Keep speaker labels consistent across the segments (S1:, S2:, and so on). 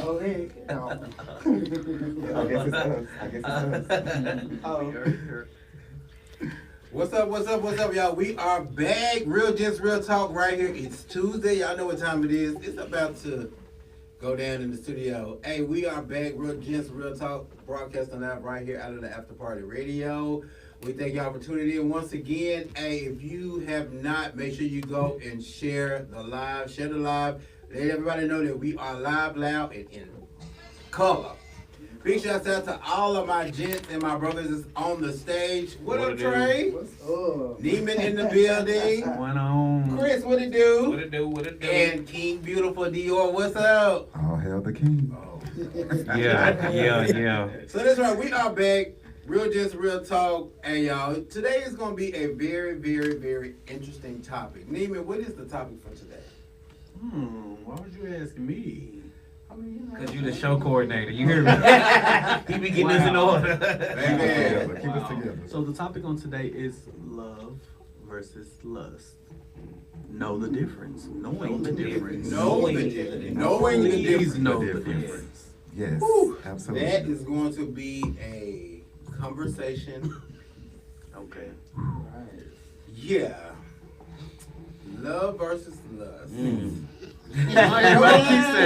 S1: Oh, hey. Oh. I guess it's us. I guess it's us. Oh.
S2: What's up, y'all? We are back. Real Gents, Real Talk right here. It's Tuesday. Y'all know what time it is. It's about to go down in the studio. Hey, we are back. Real Gents, Real Talk, broadcasting out right here out of the Afterparty Radio. We thank y'all for tuning in once again. Hey, if you have not, make sure you go and share the live. Share the live. Let everybody know that we are live, loud, and in color. Big shouts out to all of my gents and my brothers that's on the stage. What up, Trey?
S1: What's up?
S2: Neiman in the building.
S3: What's going on?
S2: Chris, what it do?
S3: What it do? What it do?
S2: And King Beautiful Dior, what's up?
S1: All hail the king.
S3: Yeah.
S2: So that's right, we are back. Real Gents, Real Talk. And y'all, today is going to be a very, very, very interesting topic. Neiman, what is the topic for today?
S3: Why would you ask me?
S2: I mean,
S3: Because you the show coordinator. You hear me? He be getting us in order.
S2: Amen.
S1: Keep us together.
S4: So the topic on today is love versus lust. Know the difference. Knowing the difference.
S2: Knowing the
S4: Please
S2: difference.
S4: know the difference.
S1: Yes,
S2: Whew.
S1: absolutely.
S2: That is going to be a conversation.
S4: Okay.
S2: Yeah. Love versus lust.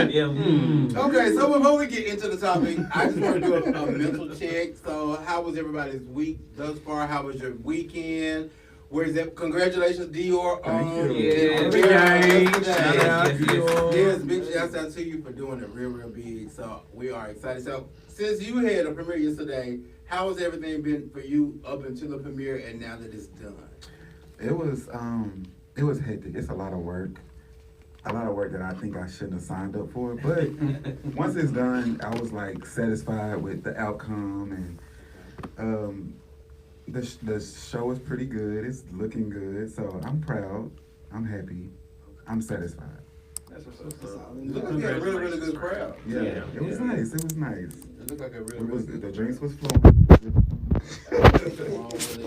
S2: Okay, so before we get into the topic, I just want to do a mental check. So, how was everybody's week thus far? How was your weekend? Where's that? Congratulations, Dior.
S1: Thank you.
S2: Yes, big shout out to you for doing it real big. So, we are excited. So, since you had a premiere yesterday, how has everything been for you up until the premiere and now that it's done?
S1: It was hectic. It's a lot of work. A lot of work that I think I shouldn't have signed up for. But once it's done, I was like satisfied with the outcome, and the show is pretty good. It's looking good, so I'm proud. I'm happy. I'm satisfied.
S2: That's what's up. It looked like you had a really, really good crowd.
S1: Yeah, it was nice. It was nice.
S2: It looked like a really,
S1: It was,
S2: really
S1: the
S2: good
S1: drinks was flowing.
S2: Along with a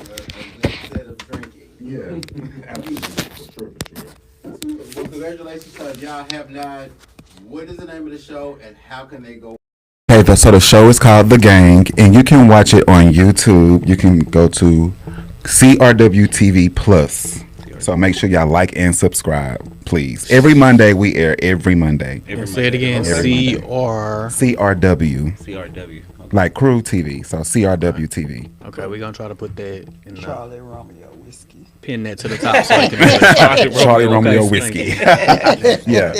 S2: good set of drinking.
S1: Yeah, absolutely. For sure.
S2: Well, congratulations, if y'all have not. What is the name of the show and how can they go?
S1: Okay, so the show is called The Gang, and you can watch it on YouTube. You can go to CRW TV Plus. So make sure y'all like and subscribe, please. Every Monday we air. Every Monday.
S4: Say it again.
S1: Every CRW,
S3: CRW.
S1: like Crew TV. So CRW TV.
S4: Okay, we're gonna try to put that in the
S5: Charlie Romeo whiskey.
S4: pin that to the top so I can
S1: Charlie Romeo
S4: okay,
S1: whiskey. Yeah.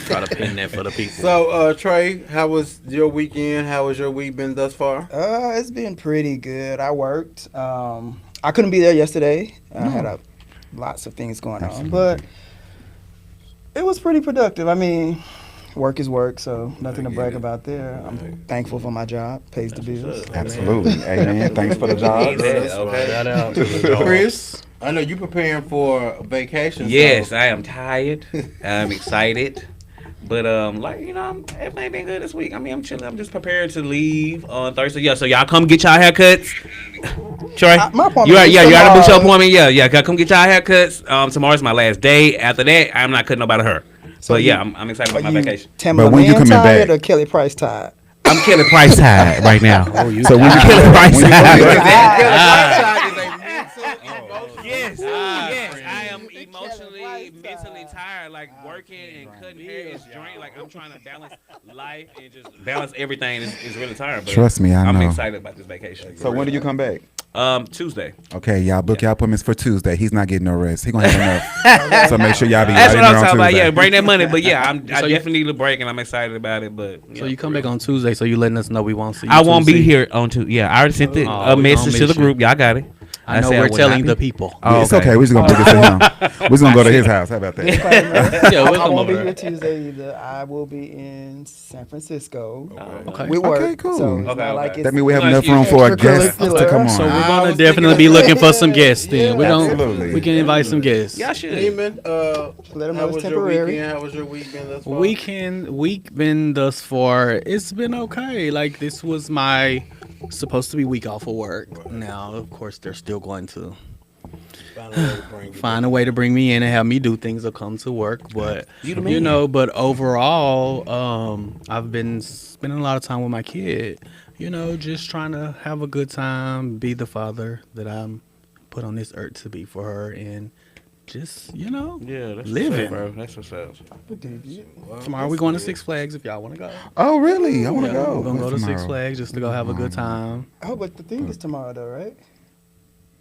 S4: try to pin that for the people.
S2: So, Trey, how was your weekend? How has your week been thus far?
S5: It's been pretty good. I worked. I couldn't be there yesterday. I had lots of things going on, but it was pretty productive. I mean, work is work, so nothing to brag about there. I'm thankful for my job. Pays the bills.
S1: Absolutely. Amen. Thanks for the job.
S4: Shout out to the dog.
S2: Chris, I know you preparing for a vacation.
S3: Yes,
S2: so
S3: I am tired. I'm excited. But everything been good this week. I mean, I'm chilling. I'm just prepared to leave on Thursday. Yeah, so y'all come get y'all haircuts. Troy,
S5: My appointment
S3: you
S5: is
S3: already booked your
S5: tomorrow.
S3: appointment. Yeah. Come get y'all haircuts. Tomorrow's my last day. After that, I'm not cutting nobody hair.
S5: So
S3: But yeah, I'm excited about my vacation.
S5: Timberland
S1: But when you coming
S5: tired
S1: back?
S5: or Kelly Price tired?
S3: I'm Kelly Price tied right now.
S1: So when you
S3: Kelly Price
S1: when you
S3: tied.
S2: Yes,
S3: I am emotionally, mentally tired. Like working and cutting hair is draining. Like I'm trying to balance life and just balance everything. Is really tired. But
S1: Trust me, I
S3: I'm
S1: know.
S3: excited about this vacation.
S1: So when do you come back?
S3: Tuesday.
S1: Okay, y'all book y'all appointments for Tuesday. He's not getting no rest. He gonna have enough. So make sure y'all be
S3: That's
S1: right
S3: what
S1: in there
S3: I'm
S1: on
S3: talking about.
S1: Tuesday.
S3: Yeah, bring that money. But yeah, I
S4: So you-
S3: definitely need a break, and I'm excited about it. But
S4: So you come back on Tuesday, so you letting us know we won't see you
S3: I won't be
S4: Tuesday?
S3: here on Tuesday. Yeah, I already sent
S4: Oh,
S3: a
S4: we gonna
S3: message to
S4: miss
S3: the
S4: you.
S3: group. Y'all got it.
S4: I know
S3: said I
S4: we're
S3: would
S4: telling
S3: not
S4: the
S3: be.
S4: people.
S3: Oh,
S1: It's okay. We're just gonna bring it to him. We're just gonna go to his house. How about that?
S4: Yeah, we'll
S5: I
S4: come
S5: won't
S4: over
S5: be
S4: there.
S5: here Tuesday either. I will be in San Francisco
S4: Okay.
S5: with work.
S1: Okay, cool.
S5: So it's
S3: Okay,
S5: not like
S3: okay.
S5: it's
S1: That means we have
S3: Well,
S1: enough room
S3: excuse
S1: for a
S5: me.
S1: guest to come
S4: So
S1: on.
S4: we're
S2: I
S4: gonna
S2: was
S4: definitely be
S2: thinking-
S4: looking for some guests. Then we're
S1: Absolutely.
S4: gonna we can invite some guests.
S3: Y'all should.
S2: Neiman,
S5: let them know
S2: how
S5: it's
S2: was your
S5: temporary.
S2: weekend? How was your week been thus far?
S4: Week been thus far. It's been okay. Like this was my supposed to be week off of work. Now, of course, they're still going to Find a way to bring me in and have me do things or come to work. But
S3: You the man.
S4: but overall, I've been spending a lot of time with my kid. Just trying to have a good time, be the father that I'm put on this earth to be for her, and just
S3: Yeah, that's
S4: living.
S3: what's up, bro. That's what's up.
S4: Tomorrow we're going to Six Flags if y'all want to go.
S1: Oh, really? I want to
S4: Yeah,
S1: go.
S4: we're gonna go to
S1: What's
S4: Six
S1: tomorrow?
S4: Flags just to go have a good time.
S5: Oh, but the thing is tomorrow, though, right?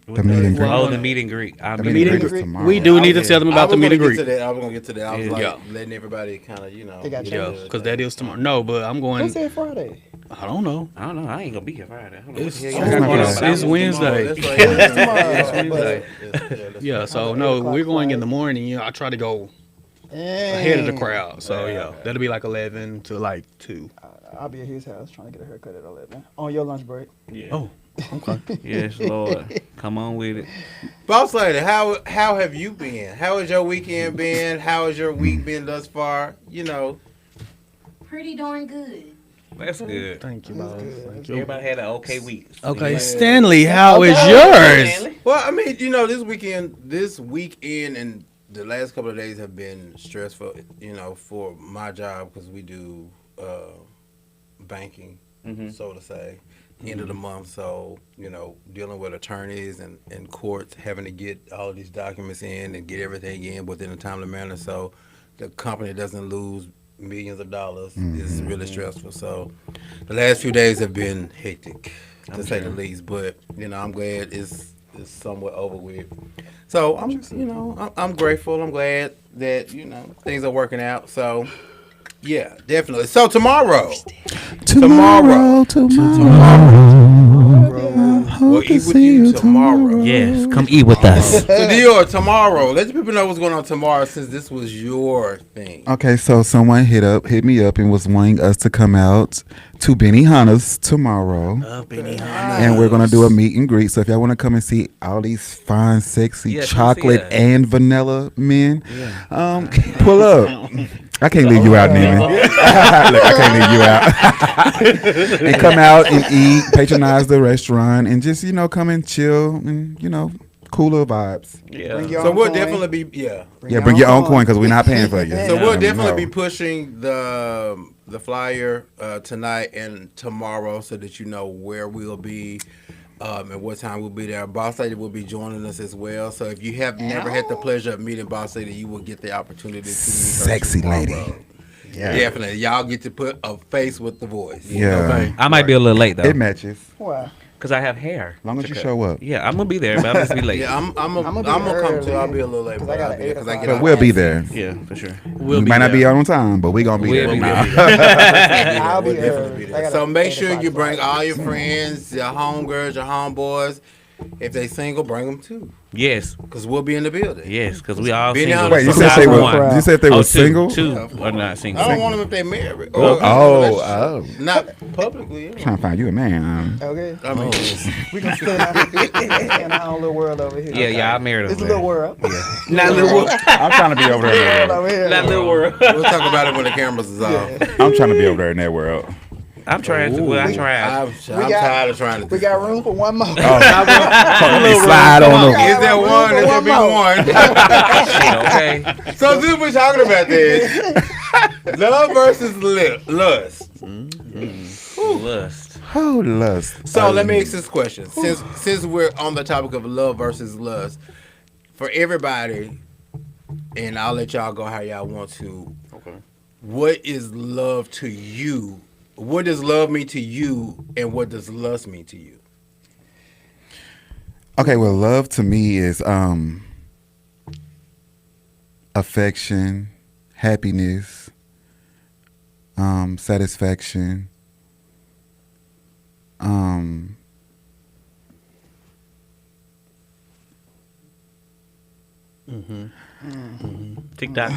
S1: The meet and greet.
S3: Oh, the meet and greet.
S1: The
S4: meet and
S1: is
S5: greet.
S1: tomorrow.
S4: We do need to tell them about the meet and greet.
S2: I was gonna get to that. I was
S4: Yeah.
S2: letting everybody kind of,
S5: They got
S4: Yeah,
S5: changed.
S4: because that is tomorrow. No, but I'm
S5: Who
S4: going.
S5: said Friday?
S4: I don't know.
S3: I don't know. I ain't gonna be here Friday. I don't know what
S4: It's,
S3: the hell y'all
S1: not
S3: got
S1: Friday.
S4: it's Wednesday.
S2: That's right.
S5: It's tomorrow.
S4: It's
S5: but-
S4: Wednesday. Yeah, so no,
S5: 8 o'clock
S4: we're going in
S5: flight.
S4: the morning. I try to go ahead of the crowd. So yeah, that'll be like 11 to like 2.
S5: I'll be at his house trying to get a haircut at 11 on your lunch break.
S3: Yeah.
S4: Oh, okay.
S3: Yes, Lord. Come on with it.
S2: Boss lady, how have you been? How has your weekend been? How has your week been thus far?
S6: Pretty darn good.
S3: That's good.
S4: Thank you, boss.
S5: good.
S4: Thank you.
S3: Everybody had an okay week.
S4: Okay,
S2: Yeah.
S4: Stanley, how is
S5: Okay.
S4: yours?
S2: Well, I mean, this weekend, and the last couple of days have been stressful. For my job because we do banking, so to say, end of the month. So dealing with attorneys and courts, having to get all of these documents in and get everything in within a timely manner, so the company doesn't lose millions of dollars is really stressful. So the last few days have been hectic, to say the least. But I'm glad it's somewhat over with. So I'm grateful. I'm glad that things are working out. So yeah, definitely. So tomorrow. We'll eat with you tomorrow.
S3: Yes, come eat with us.
S2: So Dior, tomorrow. Let the people know what's going on tomorrow, since this was your thing.
S1: Okay, so someone hit me up and was wanting us to come out to Benihana's tomorrow. And we're gonna do a meet and greet. So if y'all want to come and see all these fine, sexy
S3: Yeah, come
S1: chocolate
S3: see us.
S1: and vanilla men, pull up. I can't leave you out, Neiman. Look, I can't leave you out. And come out and eat, patronize the restaurant, and just come and chill and cooler vibes.
S3: Yeah.
S5: Bring your
S2: So
S5: own
S2: we'll
S5: coin.
S2: definitely be
S1: Bring your own coin because we're not paying for you.
S2: So we'll definitely
S1: No.
S2: be pushing the flyer tonight and tomorrow, so that you know where we'll be and what time we'll be there. Boss Lady will be joining us as well. So if you have never had the pleasure of meeting Boss Lady, you will get the opportunity to meet her
S1: Sexy
S2: tomorrow.
S1: lady. Yeah.
S2: Definitely. Y'all get to put a face with the voice.
S1: Yeah.
S3: I might be a little late though,
S1: It matches.
S5: Why?
S3: cause I have hair.
S1: As long as
S3: to
S1: you
S3: cut.
S1: show up.
S3: Yeah, I'm gonna be there, but I'm just be late.
S2: Yeah, I'm
S5: I'ma
S2: gonna
S5: be
S2: come too.
S5: early,
S2: I'll be a little late,
S5: 'cause
S2: but
S5: I gotta
S2: I'll be there 'cause I
S5: 8
S2: get
S1: But
S2: out
S1: we'll
S2: at
S1: be
S2: 6.
S1: there.
S3: Yeah, for sure.
S1: We might not be out on time, but we gonna be
S3: We'll
S1: there.
S3: be
S1: now.
S5: I'll be
S2: We'll definitely be
S5: there.
S2: there. So make sure you bring all your friends, your homegirls, your homeboys. If they single, bring them too,
S3: Yes,
S2: cause we'll be in the building.
S3: yes, cause we all
S2: Benny
S3: single.
S2: Hunter
S1: Wait, you
S2: from
S1: said
S2: South
S1: they were?
S2: One.
S1: Did you say if they were
S3: two,
S1: single?
S3: Two are not single.
S2: I don't want them if they married.
S1: Oh.
S2: Not publicly. Yeah.
S1: Trying to find you a man.
S5: Okay.
S2: I mean,
S5: We can stay in our own little world over here.
S3: Yeah, yeah, I married
S5: It's a
S3: him.
S5: little world.
S3: Not little world.
S1: I'm trying to be over there in that world.
S5: Over here.
S3: Not little world.
S2: we'll talk about it when the cameras is off.
S1: I'm trying to be over there in that world.
S3: I'm trying to. Well, I tried.
S2: I'm
S5: got-
S2: tired of trying to.
S5: We got room for one more.
S1: Let me slide on over.
S2: Is there one? Is there be one?
S3: Shit, okay.
S2: So since we're talking about this, love versus lust.
S3: Lust.
S1: Oh, lust.
S2: So let me ask this question. Since we're on the topic of love versus lust, for everybody, and I'll let y'all go how y'all want to.
S3: Okay.
S2: What is love to you? What does love mean to you, and what does lust mean to you?
S1: Okay, well, love to me is affection, happiness, satisfaction,
S3: TikTok.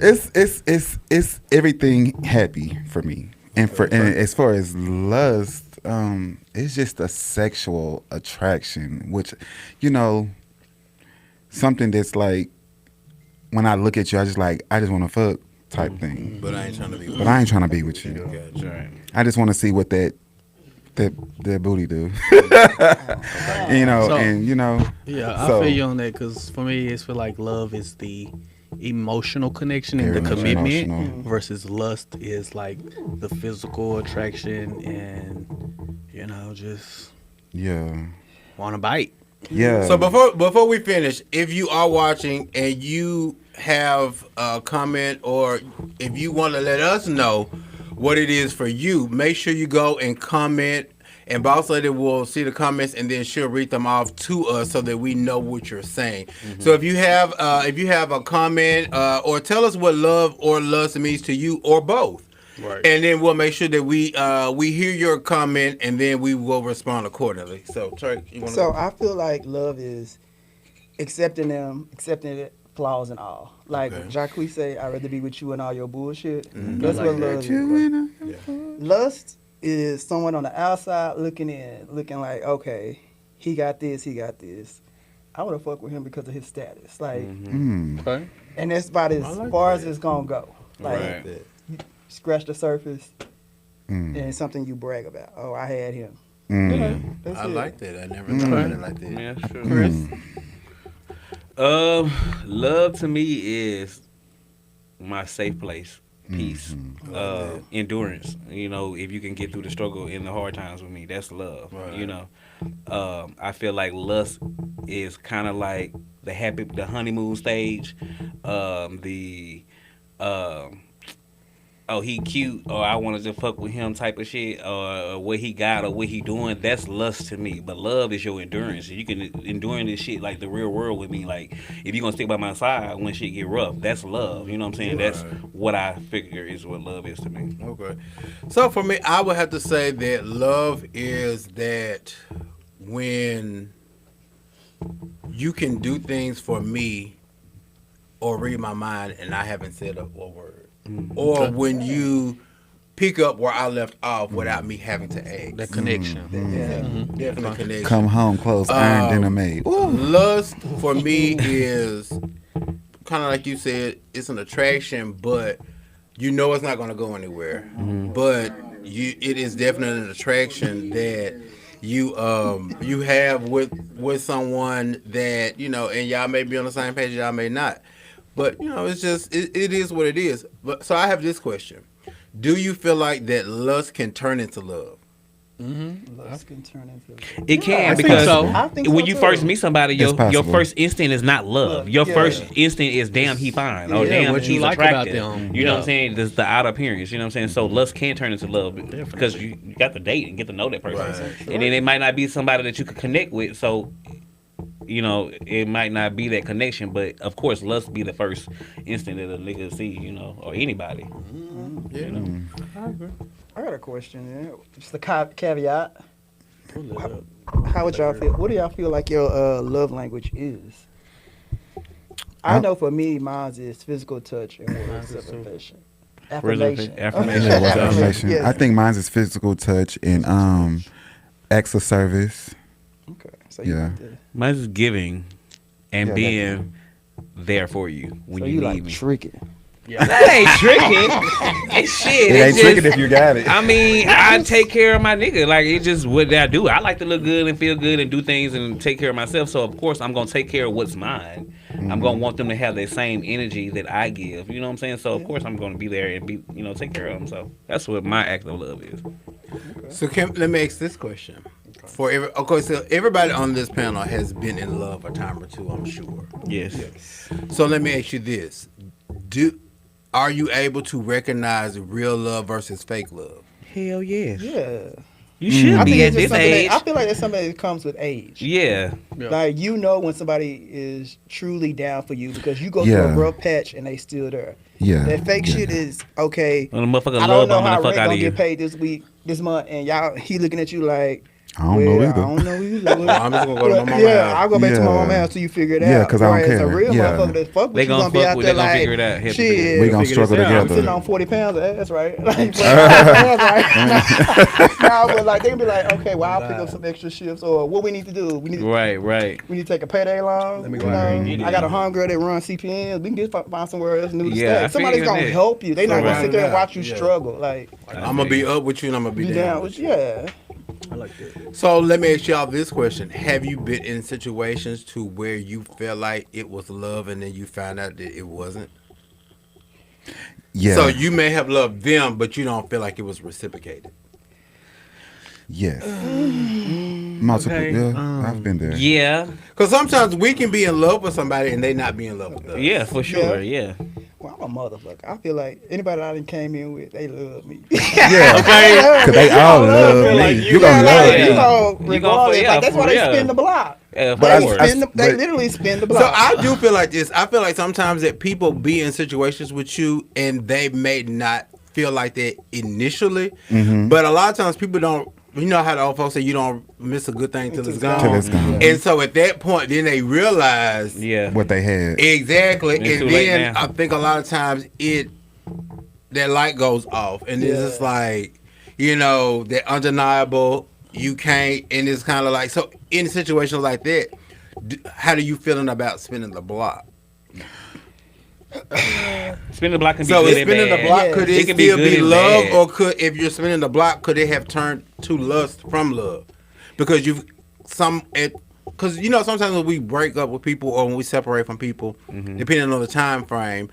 S1: it's everything happy for me. And as far as lust, it's just a sexual attraction, which, something that's like, when I look at you, I just want to fuck type thing.
S2: But I ain't trying to be.
S1: But I ain't trying to be with you.
S2: Gotcha.
S3: Right.
S1: I just want to see what that That booty do. You know,
S4: So-
S1: and you know.
S4: Yeah,
S1: So-
S4: I feel you on that because for me, it's feel like love is the emotional connection and
S1: Very
S4: the
S1: much
S4: commitment
S1: emotional.
S4: versus lust is like the physical attraction and just
S1: Yeah.
S4: want to bite.
S1: Yeah.
S2: So before we finish, if you are watching and you have a comment or if you want to let us know what it is for you, make sure you go and comment. And Boss Lady will see the comments and then she'll read them off to us so that we know what you're saying. So if you have a comment or tell us what love or lust means to you or both.
S4: Right.
S2: And then we'll make sure that we hear your comment and then we will respond accordingly. So Trey, you want to
S5: So I feel like love is accepting it, flaws and all. Like
S2: Okay.
S5: Jacques say, I'd rather be with you and all your bullshit.
S2: Mhm.
S5: That's
S4: I
S5: what
S4: like that.
S5: love is. Lust is someone on the outside looking in, looking like, okay, he got this. I would have fucked with him because of his status. Like,
S4: Okay.
S5: and that's about as
S2: like
S5: far as
S2: that.
S5: it's gonna go. Like,
S3: Right.
S5: scratch the surface,
S1: Mm.
S5: and it's something you brag about. Oh, I had him.
S1: Mm.
S5: That's
S2: I
S5: it.
S2: like that. I never thought about it like that.
S3: Yeah, sure.
S5: Chris?
S3: Love to me is my safe place, peace, endurance. You know, if you can get through the struggle in the hard times with me, that's love.
S2: Right.
S3: You know, I feel like lust is kind of like the honeymoon stage, oh, he cute, or I want to just fuck with him type of shit, or what he got, or what he doing. That's lust to me. But love is your endurance. You can endure this shit like the real world with me. Like, if you gonna stick by my side when shit get rough, that's love. You know what I'm saying? That's what I figure is what love is to me.
S2: Okay. So for me, I would have to say that love is that when you can do things for me or read my mind and I haven't said a word. Or when you pick up where I left off without me having to ask.
S4: That connection.
S2: Definite connection.
S1: Come home, clothes ironed and a maid.
S2: Lust for me is kind of like you said, it's an attraction, but you know it's not going to go anywhere. But it is definitely an attraction that you have with someone that, you know, and y'all may be on the same page, y'all may not. But, you know, it's just, it is what it is. But so I have this question. Do you feel like that lust can turn into love?
S5: Lust can turn into.
S3: It can,
S4: I think
S3: because
S4: so.
S5: I think so
S3: when you
S5: too.
S3: first meet somebody,
S1: It's
S3: your
S1: possible.
S3: first instinct is not love. Your
S5: Yeah.
S3: first instinct is damn he fine, or
S4: Yeah,
S3: damn
S4: what you
S3: he's
S4: like about
S3: attractive.
S4: them.
S3: You know
S4: Yeah.
S3: what I'm saying? This the outer appearance. You know what I'm saying? So lust can turn into love because you got to date and get to know that person,
S2: Right.
S3: and then it might not be somebody that you could connect with. So, you know, it might not be that connection, but of course, lust be the first instinct that a nigga see, you know, or anybody.
S2: Yeah.
S5: I got a question. Yeah. Just a caveat. How would y'all feel? What do y'all feel like your love language is? I know for me, mine is physical touch and words of affirmation. Affirmation.
S3: Affirmation.
S1: Yeah, well,
S3: Yeah.
S1: affirmation.
S5: Yes.
S1: I think mine is physical touch and acts of service.
S5: Okay. So
S1: Yeah.
S3: Mine's is giving and
S1: Yeah,
S3: being there for you when
S5: So
S3: you
S5: you
S3: need
S5: like
S3: me.
S5: tricking.
S3: That ain't tricking. It's shit.
S1: It
S3: It's
S1: ain't
S3: just-
S1: tricking if you got it.
S3: I mean, I take care of my nigga. Like, it's just what I do. I like to look good and feel good and do things and take care of myself. So, of course, I'm going to take care of what's mine. I'm going to want them to have the same energy that I give. You know what I'm saying? So, of course, I'm going to be there and be, you know, take care of them. So, that's what my act of love is.
S2: So let me ask this question. So everybody on this panel has been in love a time or two, I'm sure.
S3: Yes.
S2: So let me ask you this. Are you able to recognize real love versus fake love?
S3: Hell yes.
S5: Yeah.
S3: You should
S5: I think
S3: be at
S5: it's just
S3: this
S5: something
S3: age.
S5: I feel like that's something that comes with age.
S3: Yeah.
S5: Like, you know when somebody is truly down for you because you go through
S1: Yeah.
S5: a rough patch and they still there.
S1: Yeah.
S5: That fake shit is, okay,
S3: When the motherfucker
S5: I
S3: love
S5: don't know
S3: bombing
S5: how
S3: the fuck
S5: rent
S3: out
S5: gonna
S3: of you.
S5: get paid this month, and he looking at you like,
S1: I don't know
S5: well,
S1: either.
S5: I don't know either.
S2: I'm just gonna go to my mama's
S5: Yeah,
S2: house.
S5: I'll go back to my
S1: Yeah.
S5: mama's house till you figure it out.
S1: Yeah, 'cause I don't
S5: Whereas
S1: care.
S5: a real
S1: Yeah.
S5: motherfucker that fuck with
S3: They
S5: you
S3: gonna
S5: gonna be
S3: fuck
S5: out
S3: with-
S5: there
S3: they gonna
S5: like,
S3: figure it out. Have to
S5: shit.
S3: figure it
S1: We gonna
S4: figure
S1: struggle
S4: this out.
S5: I'm sitting
S1: together.
S5: on 40 pounds of ass, right? Like, no, but like they can be like, okay, well, I'll pick up some extra shifts, or what we need to do. We need
S3: Right.
S5: to take a payday loan.
S4: Let me
S5: You
S4: go out here and
S5: know,
S4: get
S5: I
S4: it.
S5: got a homegirl that runs CPNs. We can just find somewhere else new to
S3: Yeah, I
S5: stay. Somebody's
S3: figured
S5: gonna
S3: that.
S5: help you. They not gonna
S2: Right.
S5: sit there and watch you
S2: Yeah.
S5: struggle. Like,
S2: I'm gonna be up with you and I'm gonna be
S5: be
S2: down
S5: down
S2: with
S5: with
S2: you.
S5: yeah.
S4: I like that.
S2: So let me ask y'all this question: have you been in situations to where you felt like it was love, and then you found out that it wasn't?
S1: Yeah.
S2: So you may have loved them, but you don't feel like it was reciprocated.
S1: Yes. Multiple.
S4: Okay,
S1: Yeah, I've been there.
S3: Yeah,
S2: Because sometimes we can be in love with somebody and they not be in love with us.
S3: yeah, for sure. Yeah.
S5: Well, I'm a motherfucker. I feel like anybody that I done came in with, they love me.
S1: Yeah. Because they all love me.
S4: like
S1: You gonna love
S5: like,
S1: me.
S5: you know,
S3: You gonna-
S5: regardless.
S3: yeah,
S5: Like, that's why
S3: for
S5: they
S3: real.
S5: spin the block.
S3: Yeah,
S1: But
S3: for
S1: I-
S3: sure.
S5: They
S1: but-
S5: literally spin the
S2: So
S5: block.
S2: I do feel like this. I feel like sometimes that people be in situations with you and they may not feel like that initially, but a lot of times people don't. You know how the old folks say you don't miss a good thing till it's gone.
S1: Till it's gone.
S2: And so at that point, then they realize
S3: Yeah.
S1: What they had.
S2: exactly,
S3: It's too
S2: and
S3: late
S2: then
S3: now.
S2: I think a lot of times that light goes off, and it's just like, you know, that undeniable. You can't, and it's kind of like, so in situations like that, how do you feeling about spinning the block?
S3: Spinning the block can be
S2: So
S3: good
S2: is
S3: and
S2: spinning the
S3: bad.
S2: block,
S5: Yeah.
S2: could
S3: It
S2: it
S3: can be
S2: still
S3: good
S2: be
S3: and
S2: love,
S3: bad.
S2: or could, if you're spinning the block, could it have turned to lust from love? Because because you know sometimes when we break up with people or when we separate from people, depending on the time frame,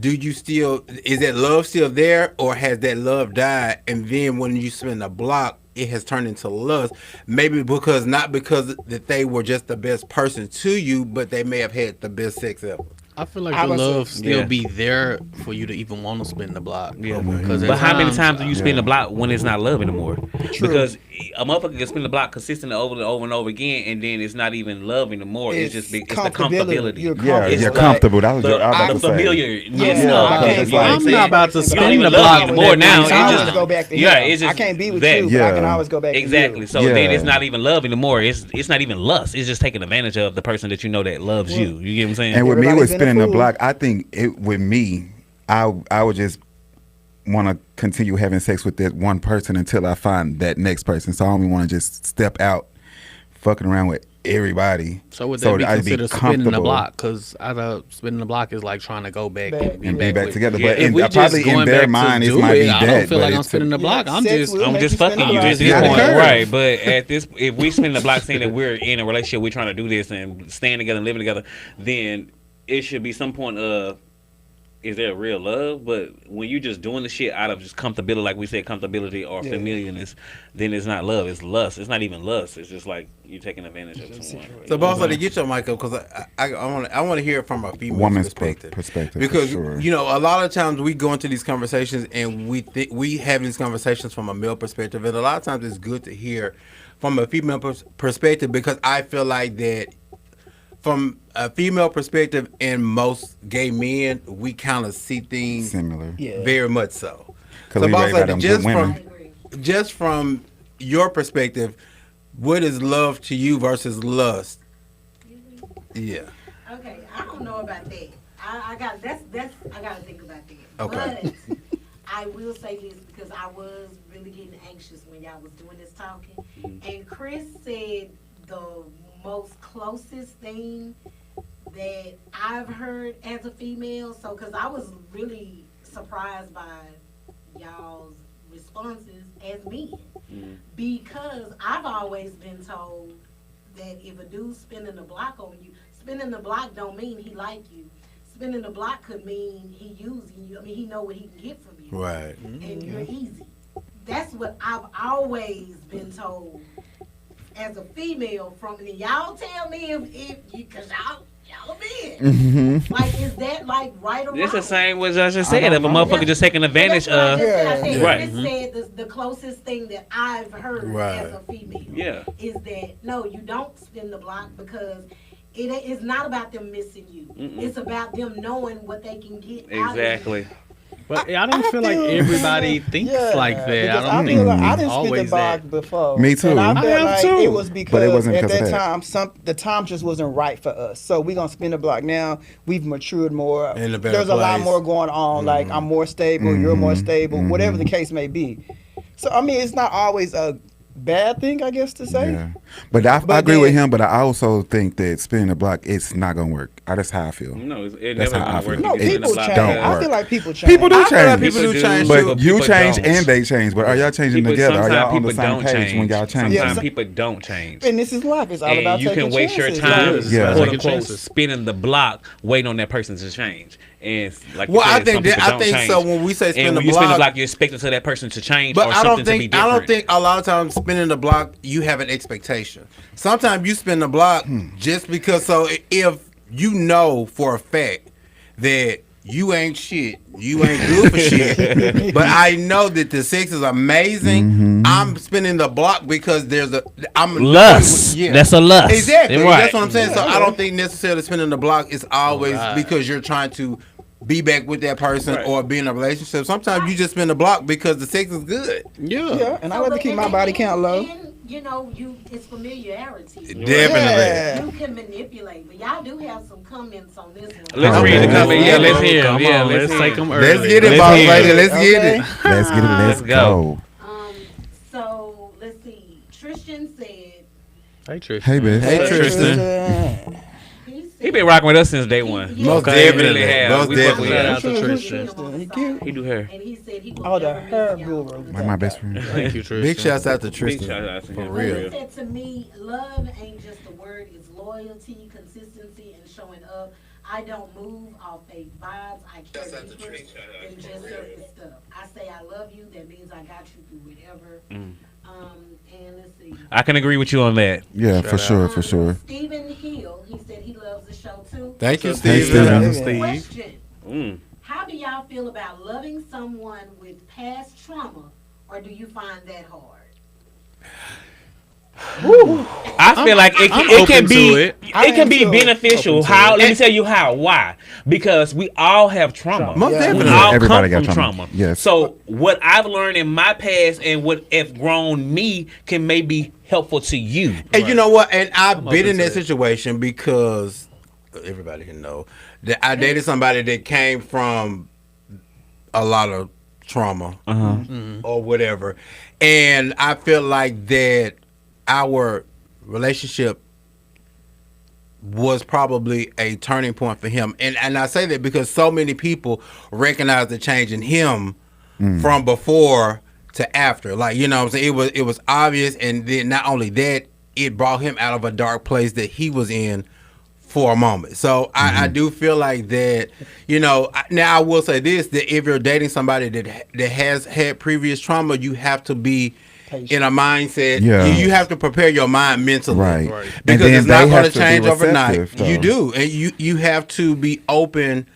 S2: do you still, is that love still there, or has that love died? And then when you spin the block, it has turned into lust. Maybe because not because that they were just the best person to you, but they may have had the best sex ever.
S4: I feel like
S5: I
S4: the
S5: was-
S4: love still
S3: Yeah.
S4: be there for you to even want to spin the block.
S3: Yeah.
S4: Because
S3: But how many times do you
S1: Yeah.
S3: spin the block when it's not love anymore?
S5: True.
S3: Because a motherfucker can spin the block consistently over and over again, and then it's not even love anymore. It's just it's the comfortability.
S5: You're
S1: Yeah,
S5: comfortable.
S1: you're
S3: like
S1: comfortable. That was
S3: The,
S1: what I was
S3: the
S1: about to say.
S3: familiarness
S5: Yeah,
S3: of
S5: I
S3: it.
S5: can't-
S3: You know what
S4: I'm
S3: saying?
S4: not about to
S3: You don't
S4: spin
S3: even
S4: the
S3: love
S4: block
S3: me anymore now.
S5: I
S3: It's
S5: can always
S3: just
S5: go back to
S3: yeah,
S5: him.
S3: it's just
S5: I can't be with
S3: that.
S5: you, but I can
S1: Yeah.
S5: always go back
S3: Exactly.
S5: to you.
S3: So
S1: Yeah.
S3: then it's not even love anymore. It's not even lust. It's just taking advantage of the person that you know that loves you. You get what I'm saying?
S1: And with me,
S5: Everybody's
S1: with
S5: been a
S1: spinning the
S5: fool.
S1: block, I think with me, I would just want to continue having sex with that one person until I find that next person. So I don't even want to just step out, fucking around with everybody.
S4: So would that be
S1: I'd
S4: considered spinning the block? Because I thought spinning the block is like trying to go back and be
S1: and be
S4: back
S1: back
S4: with-
S1: together.
S3: Yeah.
S1: But
S4: If we just
S1: probably in
S4: going
S1: their
S4: back
S1: mind,
S4: to
S1: it
S4: do
S1: might be
S4: it, I
S1: that.
S4: don't feel
S1: but
S4: like I'm
S1: it's
S4: spinning the block. I'm
S5: sex
S4: just
S5: will
S3: I'm
S5: make
S3: just
S5: you spin
S3: fucking
S5: the
S3: you
S5: block.
S3: at this
S1: Yeah.
S3: point,
S1: Yeah.
S3: right? But at this, if we spin the block saying that we're in a relationship, we're trying to do this and staying together and living together, then it should be some point of, is there real love? But when you just doing the shit out of just comfortability, like we said, comfortability or familiarness, then it's not love. It's lust. It's not even lust. It's just like you taking advantage of someone.
S2: So, boss lady, get your mic up because I want to hear it from a female
S1: woman's
S2: perspective.
S1: perspective.
S2: Because
S1: for sure.
S2: you know, a lot of times we go into these conversations and we have these conversations from a male perspective, and a lot of times it's good to hear from a female perspective because I feel like that from a female perspective and most gay men, we kind of see things
S1: Similar.
S5: Yeah.
S2: very much so.
S1: 'Cause
S2: So,
S1: we
S2: boss
S1: raised by
S2: lady,
S1: them good women.
S2: just from your perspective, what is love to you versus lust? Yeah.
S6: Okay, I don't know about that. I got I gotta think about that.
S2: Okay.
S6: But I will say this because I was really getting anxious when y'all was doing this talking. And Chris said the most closest thing that I've heard as a female. So, because I was really surprised by y'all's responses as men. Because I've always been told that if a dude's spinning the block on you, spinning the block don't mean he like you. Spinning the block could mean he using you. I mean, he know what he can get from you.
S2: Right.
S6: And you're easy. That's what I've always been told as a female from, and y'all tell me if you, cause y'all men. Like, is that like right or wrong?
S3: It's the same as I just said. If a motherfucker just taking advantage
S6: That's what I
S3: of,
S6: just said. I said,
S3: Right.
S6: Chris said the closest thing that I've heard as a female
S3: Yeah.
S6: is that no, you don't spin the block because it is not about them missing you. It's about them knowing what they can get out of you.
S3: exactly.
S4: But I don't feel like everybody thinks like that.
S5: Because
S4: I don't
S5: feel
S4: think
S5: like I
S4: it's
S5: didn't spin the
S4: always
S5: block
S4: that.
S5: before.
S1: Me too.
S5: And I
S1: I
S5: felt
S4: have
S5: like
S4: too.
S5: it was because
S1: wasn't
S5: at
S1: because of
S5: that
S1: that.
S5: time the time just wasn't right for us. So we're gonna spin the block now. We've matured more.
S2: In a better
S5: There's a lot
S2: place.
S5: more going on. Like I'm more stable, you're more stable, whatever the case may be. So I mean, it's not always a bad thing, I guess, to say.
S1: Yeah, but I
S5: But
S1: agree with
S5: then-
S1: him. But I also think that spinning the block, it's not gonna work. That's how I feel.
S3: No, it
S1: That's
S3: never
S1: how I
S3: gonna work.
S1: feel.
S5: No,
S3: You get in the
S5: people
S3: block,
S5: change.
S1: don't
S5: I
S1: work.
S5: feel like people change.
S1: People do
S2: I feel like
S1: change.
S2: people do change
S1: But
S2: too.
S1: you
S3: people
S1: change
S3: don't.
S1: and they change. But are y'all changing
S3: People,
S1: together? Are
S3: sometimes
S1: y'all on the
S3: people
S1: same
S3: don't
S1: page
S3: change.
S1: when y'all change?
S3: Sometimes
S5: Yeah,
S3: people don't change.
S5: And this is life. It's all
S3: And
S5: about
S3: you
S5: taking
S3: can waste your
S5: chances.
S3: time,
S5: Like,
S1: Yeah.
S3: quote
S4: Taking
S3: unquote,
S4: chances.
S3: spinning the block, waiting on that person to change. And like,
S2: Well,
S3: you
S2: I
S3: said,
S2: think
S3: some
S2: that
S3: people
S2: I
S3: don't
S2: think
S3: change.
S2: so. When we say spin
S3: And
S2: the
S3: when you spin the
S2: block,
S3: block, you're expecting to that person to change
S2: but
S3: or
S2: I
S3: something
S2: don't
S3: to be
S2: think I
S3: different.
S2: don't think a lot of times spinning the block you have an expectation. Sometimes you spin the block just because. So if you know for a fact that you ain't shit, you ain't good for shit, but I know that the sex is amazing. I'm spinning the block because I'm
S3: Lust.
S2: Yeah.
S3: That's a lust.
S2: Exactly.
S3: Right.
S2: That's what I'm saying. So
S5: Yeah.
S2: I don't think necessarily spinning the block is always
S4: God.
S2: because you're trying to be back with that person
S3: Right.
S2: or be in a relationship. Sometimes you just spin the block because the sex is good.
S5: yeah, and I
S6: So,
S5: like to
S6: but-
S5: keep my
S6: and-
S5: body
S6: and-
S5: count low.
S6: And, you know, it's familiarity.
S2: Definitely.
S5: Yeah.
S6: You can manipulate, but y'all do have some comments on this one.
S3: Let's read the
S1: Okay.
S3: comment. Yeah, let's hear.
S4: Come
S3: Yeah,
S4: on, let's
S3: hear.
S4: take them early.
S2: Let's get it,
S3: Let's
S2: boss
S3: hear
S2: lady.
S3: it.
S2: Let's get
S5: Okay.
S2: it.
S1: Let's get it. Let's
S3: Let's go.
S1: go.
S6: So let's see. Tristan said
S4: Hey, Tristan.
S1: Hey, Bess.
S2: Hey, Tristan.
S6: he said
S3: He been rocking with us since day one.
S6: Yeah.
S2: Most
S3: Okay,
S2: definitely.
S3: really have.
S2: Most
S3: We fuck with
S2: definitely.
S3: him.
S4: Shout out to
S6: he
S4: Tristan.
S6: hit him on the
S5: He
S6: side,
S5: cute.
S3: He do hair.
S6: and he said he will
S5: Oh, the
S6: never miss
S5: hair
S6: y'all.
S5: guru.
S1: Like my best friend.
S4: Thank you, Tristan.
S2: Big shouts out to
S3: Big
S2: Tristan.
S3: shout out to
S2: For
S3: him.
S6: But he
S2: real.
S6: said to me, love ain't just a word, it's loyalty, consistency, and showing up. I don't move off fake vibes. I care deeper than just surface stuff. I say I love you, that means I got you through whatever. And let's see.
S3: I can agree with you on that.
S1: Yeah, for sure, for sure.
S6: Stephen Hill, he said he loves the show too.
S2: Thank you,
S1: Hey,
S2: Steven.
S1: Steven.
S6: Question.
S3: Mm.
S6: How do y'all feel about loving someone with past trauma, or do you find that hard?
S3: I feel like it
S4: I'm
S3: can
S4: open
S3: be
S4: to it.
S5: I
S3: it can
S5: am
S3: be
S5: too.
S3: beneficial.
S4: Open to
S3: How?
S4: it.
S3: Let me tell you how. Why? Because we all have trauma.
S2: Most
S5: Yeah.
S3: We
S2: definitely.
S3: all
S1: Everybody
S3: come
S1: got
S3: from
S1: trauma.
S3: trauma.
S1: Yes.
S3: So what I've learned in my past and what have grown me can maybe helpful to you.
S2: And you know what? And I've been
S4: open
S2: in
S4: to
S2: that
S4: it.
S2: situation because everybody can know that I dated somebody that came from a lot of trauma or whatever. And I feel like that our relationship was probably a turning point for him. And I say that because so many people recognize the change in him from before to after. Like, you know what I'm saying? It was obvious, and then not only that, it brought him out of a dark place that he was in for a moment. So I do feel like that, you know, now I will say this, that if you're dating somebody that has had previous trauma, you have to be in a mindset.
S1: Yeah.
S2: You have to prepare your mind mentally.
S1: Right.
S4: Right.
S1: And
S2: Because
S1: then
S2: it's
S1: they
S2: not going
S1: have
S2: to
S1: to be
S2: change overnight.
S1: receptive,
S2: You
S1: though.
S2: do. And you have to be open,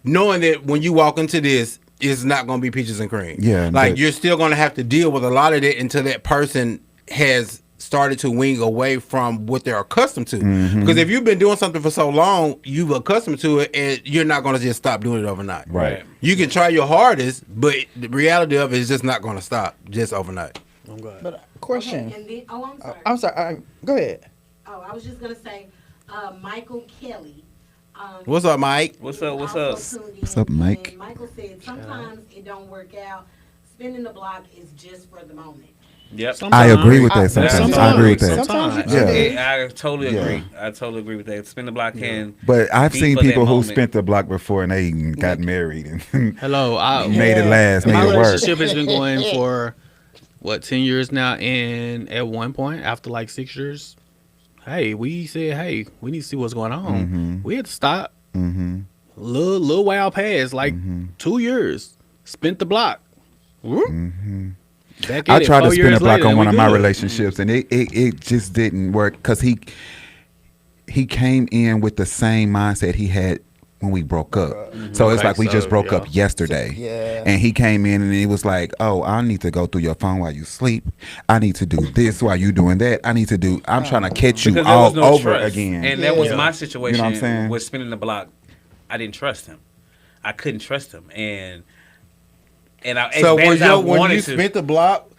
S2: knowing that when you walk into this, it's not going to be peaches and cream.
S1: Yeah,
S2: Like,
S1: but-
S2: you're still going to have to deal with a lot of that until that person has started to wing away from what they're accustomed to. Because if you've been doing something for so long, you've accustomed to it, and you're not going to just stop doing it overnight.
S1: Right.
S2: You can try your hardest, but the reality of it is just not going to stop just overnight.
S4: I'm glad.
S5: But question.
S6: And then, oh, I'm sorry.
S5: I'm sorry. Go ahead.
S6: Oh, I was just gonna say, Michael Kelly.
S2: What's up, Mike?
S3: What's up? What's
S6: also
S3: up?
S6: tuned in,
S1: What's up, Mike?
S6: And Michael said sometimes it don't work out. Spinning the block is just for the moment.
S3: Yep.
S1: I agree with that.
S5: I-
S1: Sometimes I agree with that.
S5: Sometimes
S1: Yeah.
S3: I totally
S1: Yeah.
S3: agree. I totally agree with that. Spin the block can.
S1: But I've
S3: be
S1: seen
S3: for that
S1: people who
S3: moment.
S1: spent the block before and they got married and
S4: Hello.
S1: made it last, made
S4: My
S1: it work.
S4: relationship has been going for 10 years now, and at one point after like 6 years, hey, we said, hey, we need to see what's going on. We had to stop. Little while passed, like 2 years. Spent the block. Whoop. Back at
S1: I
S4: it
S1: tried to
S4: 4
S1: spin a
S4: years
S1: block
S4: later,
S1: on
S4: and
S1: one
S4: we
S1: of my
S4: good.
S1: relationships, and it just didn't work because he came in with the same mindset he had when we broke up. So it's
S4: Okay,
S1: like we just
S4: so,
S1: broke
S4: yeah.
S1: up yesterday.
S5: Yeah.
S1: And he came in and he was like, "Oh, I need to go through your phone while you sleep. I need to do this while you doing that. I'm trying to catch you
S3: Because there
S1: all
S3: was no
S1: over
S3: trust.
S1: again."
S3: And that was
S5: Yeah.
S3: my situation
S1: You know what I'm saying?
S3: with spinning the block. I didn't trust him. I couldn't trust him. And I, as
S2: So
S3: bad as I
S2: when
S3: wanted
S2: you
S3: to,
S2: spent the block,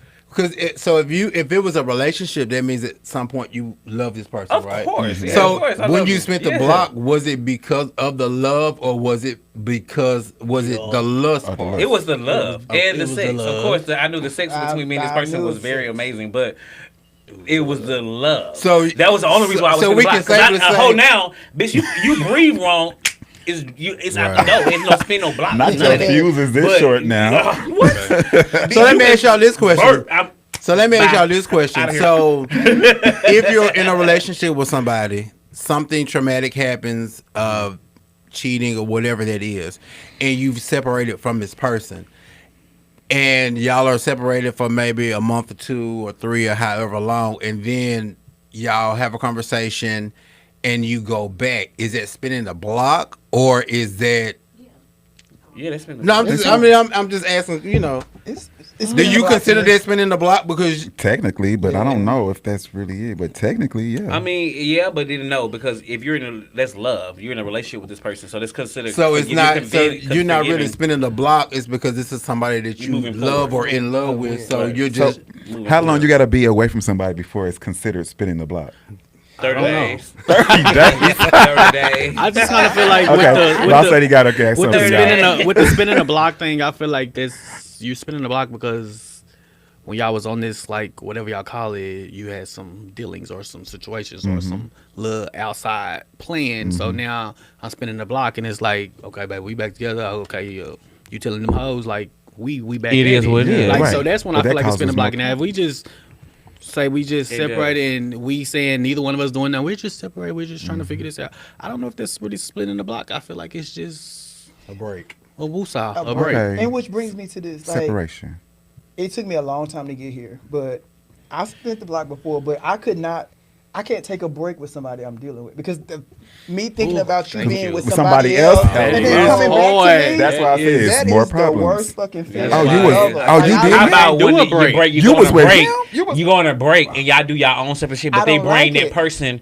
S2: So if it was a relationship, that means at some point you love this person,
S3: Of
S2: right?
S3: course, yeah,
S2: So
S3: of course, I
S2: when
S3: love
S2: you
S3: you.
S2: spent the
S3: Yeah.
S2: block, was it because of the love, or was it the lust part?
S3: It was the love and
S4: it
S3: the
S4: was the
S3: sex. Of
S4: love.
S3: course, I knew the sex between me and this
S5: I
S3: person
S5: knew
S3: was
S5: it
S3: very
S5: sex.
S3: amazing, but it was the love.
S2: So
S3: that was the only reason why I was
S2: so
S3: in the
S2: we
S3: block.
S2: can
S3: 'Cause
S2: safely
S3: I
S2: say-
S3: hold now, bitch. You breathe wrong. It's out the door. It's no spin, no block.
S1: Not
S3: none
S1: your
S3: of that.
S1: fuse is this
S3: But-
S1: short now.
S3: What?
S2: So let me ask y'all this question.
S3: Burp. I'm-
S2: So let me ask
S3: Bye.
S2: y'all this question.
S3: Outta here.
S2: So if you're in a relationship with somebody, something traumatic happens, cheating or whatever that is, and you've separated from this person, and y'all are separated for maybe a month or 2 or 3 or however long, and then y'all have a conversation and you go back, is that spinning the block, or is that...
S3: Yeah, that's been.
S2: No, I'm just asking,
S5: It's
S2: do you
S5: been
S2: consider
S5: like-
S2: that spinning the block? Because
S1: Technically, but I
S5: Yeah.
S1: don't know if that's really it. But technically, yeah.
S3: I mean, yeah, but didn't know because if you're that's love. You're in a relationship with this person, so that's considered.
S2: so it's
S3: you're
S2: not. So
S3: convenient-
S2: you're not really
S3: forgiving.
S2: spinning the block. It's because this is somebody that you
S3: moving
S2: love
S3: forward.
S2: or in love with. So
S3: Right.
S2: you're
S1: So,
S2: just.
S1: how long you got to be away from somebody before it's considered spinning the block?
S3: 30 days.
S1: 30 days.
S3: 30 days.
S4: I just kind of feel like
S1: Okay, Ross said he got okay.
S4: with
S1: So
S4: the
S1: yeah.
S4: with the spinning the block thing, I feel like you spinning the block because when y'all was on this, like whatever y'all call it, you had some dealings or some situations or some little outside plan. So now I'm spinning the block and it's like, okay, baby, we back together. Okay, you telling them hoes like we back.
S3: It
S4: at
S3: is what it is.
S4: Like
S1: Right.
S4: so that's when
S1: But
S4: I feel
S1: that
S4: like it's spinning
S1: causes
S4: the block.
S1: more
S4: Now if we just say we just
S3: It
S4: separate
S3: does.
S4: and we saying neither one of us doing that, we're just separated. We're just trying to figure this out. I don't know if that's really splitting the block. I feel like it's just
S2: A break.
S4: a woosah, a
S5: Okay.
S4: break.
S1: Okay.
S5: And which brings me to this. Like,
S1: Separation.
S5: it took me a long time to get here, but I spent the block before, but I can't take a break with somebody I'm dealing with because me thinking
S4: Ooh,
S5: about you
S4: thank
S5: being
S4: you.
S5: with
S1: With
S5: somebody
S1: somebody
S5: else
S1: else?
S5: and
S1: Oh,
S5: then
S1: yeah.
S5: coming back
S4: Boy,
S5: to me,
S1: That's why I said it's
S5: that
S1: more
S5: is the
S1: problems.
S5: worst fucking feeling.
S1: Oh, you
S5: ever.
S1: was- oh, you
S5: I-
S1: did?
S3: How
S5: I-
S3: about
S4: do
S3: when
S4: a
S3: you
S4: break.
S3: break? You
S1: You
S3: go
S1: was
S3: on a
S1: with
S3: break.
S1: him? You was-
S3: You go on a break and y'all do y'all own separate shit,
S5: I
S3: but they
S5: don't
S3: bring
S5: like
S3: that
S5: it.
S3: person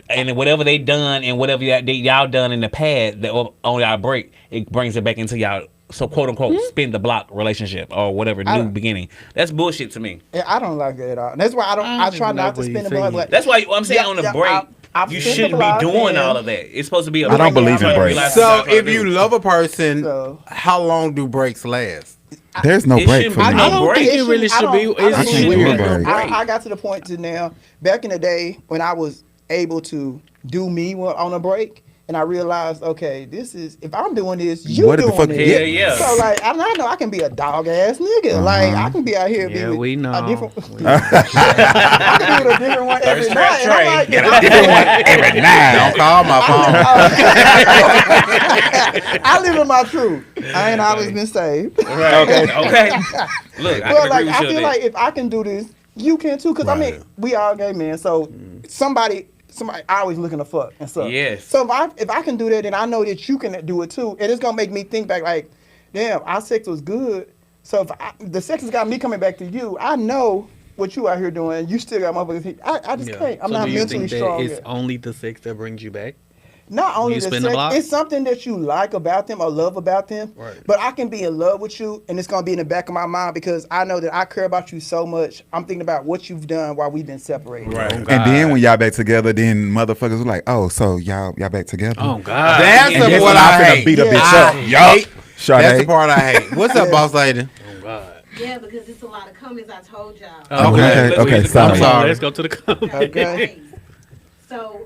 S3: and whatever they done and whatever y'all done in the past that on y'all break, it brings it back into y'all. So quote unquote spin the block relationship or whatever
S5: I
S3: new
S5: don't-
S3: beginning. That's bullshit to me.
S5: Yeah, I don't like it at all. And that's why I try not to
S4: what
S5: spin
S4: you
S5: the block.
S4: saying.
S5: But
S3: That's why I'm saying
S5: Yeah,
S3: on the
S5: yeah,
S3: break.
S5: I've
S3: You
S5: spent the
S3: shouldn't be
S5: block
S3: doing
S5: and-
S3: all of that. It's supposed to be a
S1: I don't
S3: break.
S1: believe in
S3: I'm
S1: breaks.
S3: realizing
S2: So
S3: what I'm
S2: if
S3: trying
S2: you
S3: to do.
S2: love a person,
S5: So-
S2: how long do breaks last?
S1: There's no
S3: It
S1: break
S3: shouldn't
S1: for
S3: be
S1: me.
S3: no
S4: I don't
S3: break.
S4: think it really should be.
S5: I
S4: It's
S5: don't
S1: can't
S5: think
S1: do a
S5: it
S1: break.
S5: I got to the point to now. Back in the day when I was able to do me on a break, and I realized, okay, this is if I'm doing this, you
S1: What the
S5: doing
S1: fuck-
S5: it.
S3: Hell yeah.
S5: So like, I know I can be a dog ass nigga. Like I can be out here.
S4: Yeah,
S5: be with
S4: we know.
S5: A different,
S4: We know.
S5: I can be with a different one every
S3: Thirst
S5: night.
S3: trap
S5: And I'm like,
S3: train.
S2: Every night. Don't call my phone.
S5: I live in my truth. I ain't always been saved.
S3: Right. Okay. Look, I
S5: Well,
S3: can
S5: like
S3: agree with
S5: I
S3: you on
S5: feel
S3: that.
S5: like if I can do this, you can too. Cause I mean,
S2: Right.
S5: we all gay men. So somebody always looking to fuck and stuff.
S3: Yes.
S5: So if I can do that, then I know that you can do it too, and it's gonna make me think back like, damn, our sex was good. So if the sex has got me coming back to you, I know what you out here doing. You still got motherfuckers. I just can't. I'm
S4: So
S5: not
S4: do you
S5: mentally
S4: think that
S5: strong
S4: it's
S5: yet.
S4: only the sex that brings you back?
S5: Not only
S4: you
S5: the
S4: spin the
S5: sex,
S4: block?
S5: it's something that you like about them or love about them.
S4: Right.
S5: But I can be in love with you, and it's gonna be in the back of my mind because I know that I care about you so much. I'm thinking about what you've done while we've been separated.
S3: Right.
S1: And then when y'all back together, then motherfuckers were like, "Oh, so y'all back together?"
S4: Oh God.
S2: That's
S3: And
S2: the
S3: that's
S2: what
S1: when
S2: I
S1: I'm finna
S2: hate.
S1: beat a bitch
S2: I
S1: up.
S2: hate.
S1: Sade.
S2: That's the part I hate. What's up, boss lady?
S4: Oh God.
S6: Yeah, because it's a lot of comments. I told y'all.
S1: Okay,
S3: let's
S1: okay,
S3: get to the
S1: sorry.
S2: I'm sorry.
S4: Let's go to the comment.
S5: Okay.
S6: So,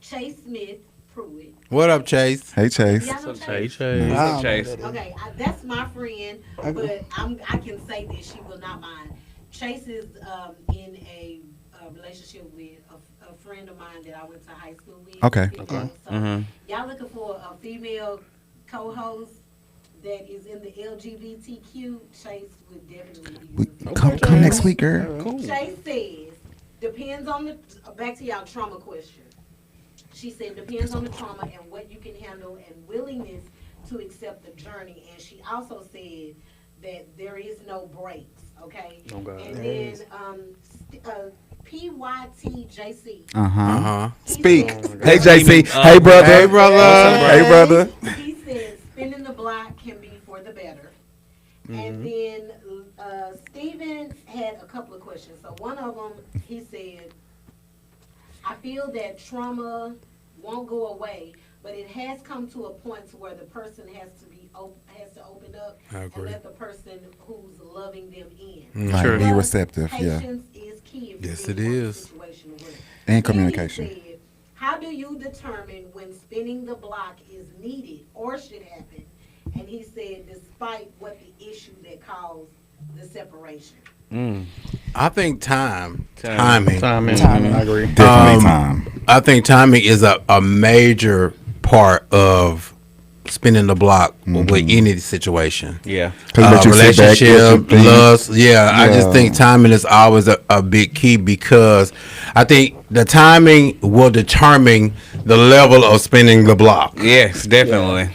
S6: Chase Smith Pruitt.
S2: What up, Chase?
S1: Hey Chase.
S6: Y'all know
S4: Hey,
S6: Chase?
S4: Chase.
S5: I don't know
S3: Chase.
S5: what that is.
S6: Okay, that's my friend, but I can say that she will not mind. Chase is in a relationship with a friend of mine that I went to high school with.
S1: Okay.
S6: So
S3: Mhm.
S6: y'all looking for a female co-host that is in the LGBTQ? Chase would definitely be.
S1: We,
S6: good.
S1: come next week, girl.
S6: Chase says, depends on the, back to y'all trauma question. She said, depends on the trauma and what you can handle and willingness to accept the journey. And she also said that there is no breaks, okay?
S4: Oh, God.
S6: And then PYTJC.
S2: Uh-huh.
S1: Speak.
S6: He said,
S1: Hey JC. Hey brother.
S2: Hey, brother.
S1: Hey brother.
S6: he said spinning the block can be for the better. And then Stephen had a couple of questions. So one of them, he said, I feel that trauma won't go away, but it has come to a point to where the person has to open up and let the person who's loving them in.
S1: Like,
S4: Sure.
S1: be receptive, yeah.
S6: Patience is key. if you
S7: Yes,
S6: really
S7: it
S6: want the
S7: is.
S6: situation to work.
S1: And
S6: Then
S1: communication.
S6: he said, how do you determine when spinning the block is needed or should happen? And he said, despite what the issue that caused the separation.
S7: I think timing.
S4: Timing. I agree.
S1: Definitely time.
S7: I think timing is a major part of spinning the block with any situation.
S3: Yeah.
S1: 'Cause let you sit back, let you
S7: Relationship,
S1: think.
S7: lust. Yeah, I just
S1: Yeah.
S7: think timing is always a big key because I think the timing will determine the level of spinning the block.
S3: Yes, definitely.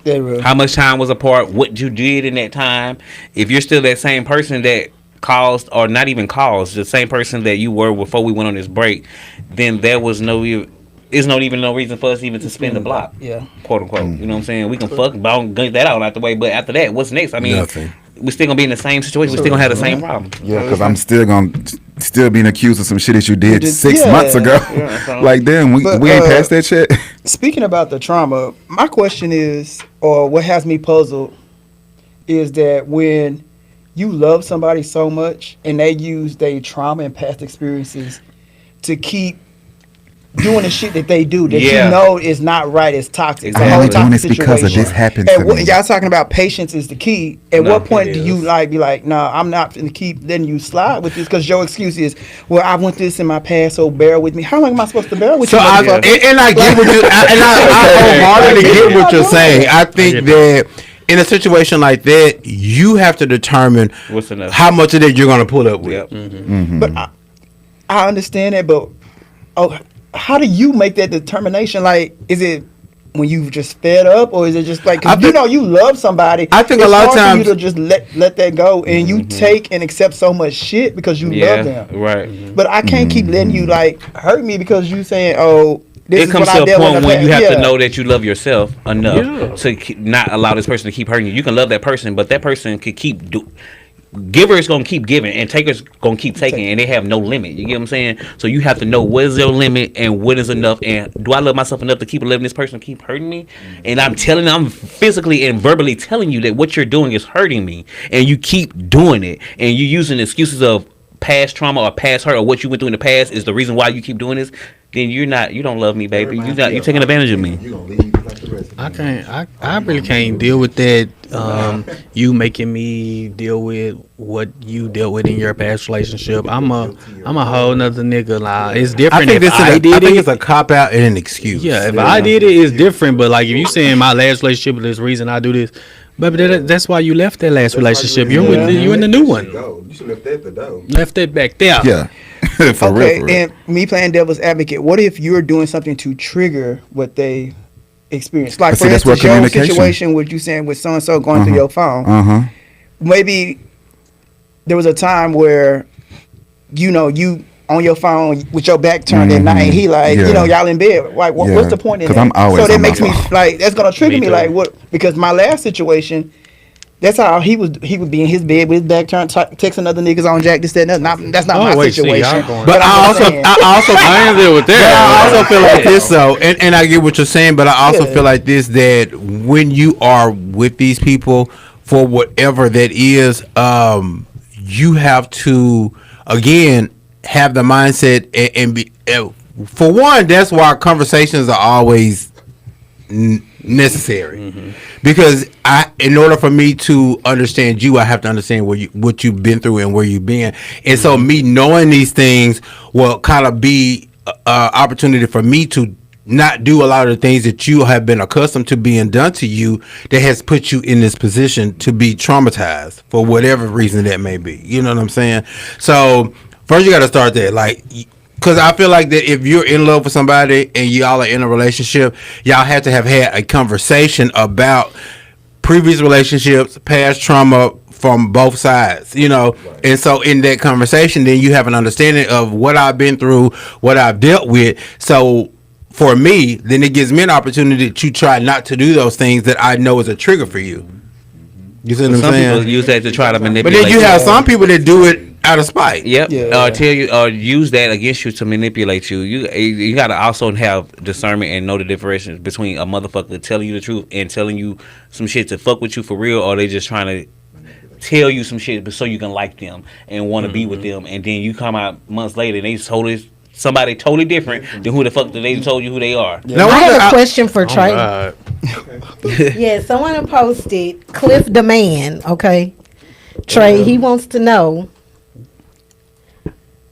S5: They will.
S3: How much time was apart? What you did in that time? If you're still that same person that caused, or not even caused, the same person that you were before we went on this break, then there was no reason for us even to spin the block.
S5: Yeah.
S3: Quote unquote. You know what I'm saying? We can fuck, but I don't get that out the way. But after that, what's next? I mean,
S7: Nothing.
S3: we're still gonna be in the same situation. We're still gonna have the same problem.
S1: Yeah, because I'm still being accused of some shit that you did
S5: just-
S1: 6
S5: yeah.
S1: months ago.
S3: Yeah.
S1: Like, damn, we
S5: But,
S1: ain't past that shit.
S5: Speaking about the trauma, my question is, or what has me puzzled, is that when you love somebody so much and they use their trauma and past experiences to keep doing the shit that they do that
S3: Yeah.
S5: you know is not right, it's toxic. It's a
S3: Exactly.
S5: whole
S1: I'm doing
S5: toxic
S1: this because of
S5: situation.
S1: this happened
S5: And
S1: to
S5: what,
S1: me.
S5: y'all talking about patience is the key. At
S3: No,
S5: what point
S3: it
S5: do you
S3: is.
S5: be like, no, I'm not going to keep letting you slide with this because your excuse is, well, I went through this in my past, so bear with me. How long am I supposed to bear with
S7: So
S5: you?
S7: I
S5: motherfucker?
S7: and I get what you I wholeheartedly get what you're saying. I think that in a situation like that, you have to determine
S3: What's enough?
S7: how much of that you're going to put up with.
S3: Yep.
S5: But I understand that, but how do you make that determination? Like, is it when you just fed up, or is it just like, 'cause
S7: I think-
S5: you love somebody?
S7: I think a
S5: it's
S7: lot of
S5: hard for
S7: times-
S5: you to just let that go, and you take and accept so much shit because you
S3: Yeah.
S5: love them.
S3: Right.
S5: But I can't keep letting you like hurt me because you saying, oh, this
S3: It
S5: is
S3: comes
S5: what
S3: to
S5: I
S3: a
S5: dealt with in
S3: point
S5: the
S3: when you
S5: past.
S3: have to
S5: Yeah.
S3: know that you love yourself enough
S4: Yeah.
S3: to not allow this person to keep hurting you. You can love that person, but that person could giver's gonna keep giving and taker's gonna keep taking, and they have no limit. You get what I'm saying? So you have to know what is your limit and what is enough, and do I love myself enough to keep letting this person keep hurting me? And I'm physically and verbally telling you that what you're doing is hurting me, and you keep doing it, and you're using excuses of past trauma or past hurt or what you went through in the past is the reason why you keep doing this. Then you don't love me, baby. You're taking advantage of me.
S1: You gonna leave like the rest of them.
S4: I really can't deal with that. You making me deal with what you dealt with in your past relationship. I'm a whole nother nigga. Like, it's different if I did
S7: think
S4: it.
S7: it's a cop out and an excuse.
S4: Yeah, if I did it, it's different. But like, if you saying my last relationship, this reason I do this, baby, that's why you left that last relationship. You're in the new one.
S1: You should left that at the door.
S4: Left it back there.
S1: Yeah. For
S5: Okay,
S1: real.
S5: and me playing devil's advocate, what if you're doing something to trigger what they experience? Like,
S1: But
S5: for
S1: see, that's where
S5: instance, your
S1: communication-
S5: situation, what you saying with so-and-so going through
S1: Uh-huh.
S5: your phone.
S1: Uh-huh.
S5: Maybe there was a time where, you on your phone with your back turned at night, and he like,
S1: Yeah.
S5: y'all in bed. Like,
S1: Yeah.
S5: what's the point in
S1: 'Cause
S5: that?
S1: I'm always
S5: so that
S1: on my
S5: makes me,
S1: phone.
S5: like, that's going to trigger
S3: Me
S5: me,
S3: too.
S5: like, what? Because my last situation, that's how he would be in his bed with his back turned, texting other niggas on Jack, this, that, and that. That's not
S4: Oh,
S5: my
S4: wait, see,
S5: situation.
S4: y'all going-
S7: But
S5: I'm just saying.
S7: I
S4: ain't deal with
S7: But I also feel like
S4: Yeah.
S7: this though, and I get what you're saying, but I also
S5: Yeah.
S7: feel like this, that when you are with these people for whatever that is, you have to again have the mindset and be for one. That's why conversations are always necessary, because in order for me to understand you, I have to understand what you've been through and where you've been, and so me knowing these things will kind of be opportunity for me to not do a lot of the things that you have been accustomed to being done to you, that has put you in this position to be traumatized for whatever reason that may be. You know what I'm saying? So first you got to start there, like, because I feel like that if you're in love with somebody and y'all are in a relationship, y'all have to have had a conversation about previous relationships, past trauma from both sides, and so in that conversation, then you have an understanding of what I've been through, what I've dealt with. So for me, then it gives me an opportunity to try not to do those things that I know is a trigger for you. You see what I'm
S3: Some people
S7: saying?
S3: use that to try to
S7: But
S3: manipulate.
S7: then you have some people that do it out of spite.
S3: Yep.
S5: Yeah.
S3: Tell you or use that against you to manipulate you. You got to also have discernment and know the difference between a motherfucker telling you the truth and telling you some shit to fuck with you for real, or they just trying to tell you some shit so you can like them and want to be with them, and then you come out months later and they somebody totally different than who the fuck that they told you who they are.
S7: Now,
S6: I have a question for Trey.
S4: God.
S6: Yeah, someone posted Cliff the Man, okay? Trey, he wants to know.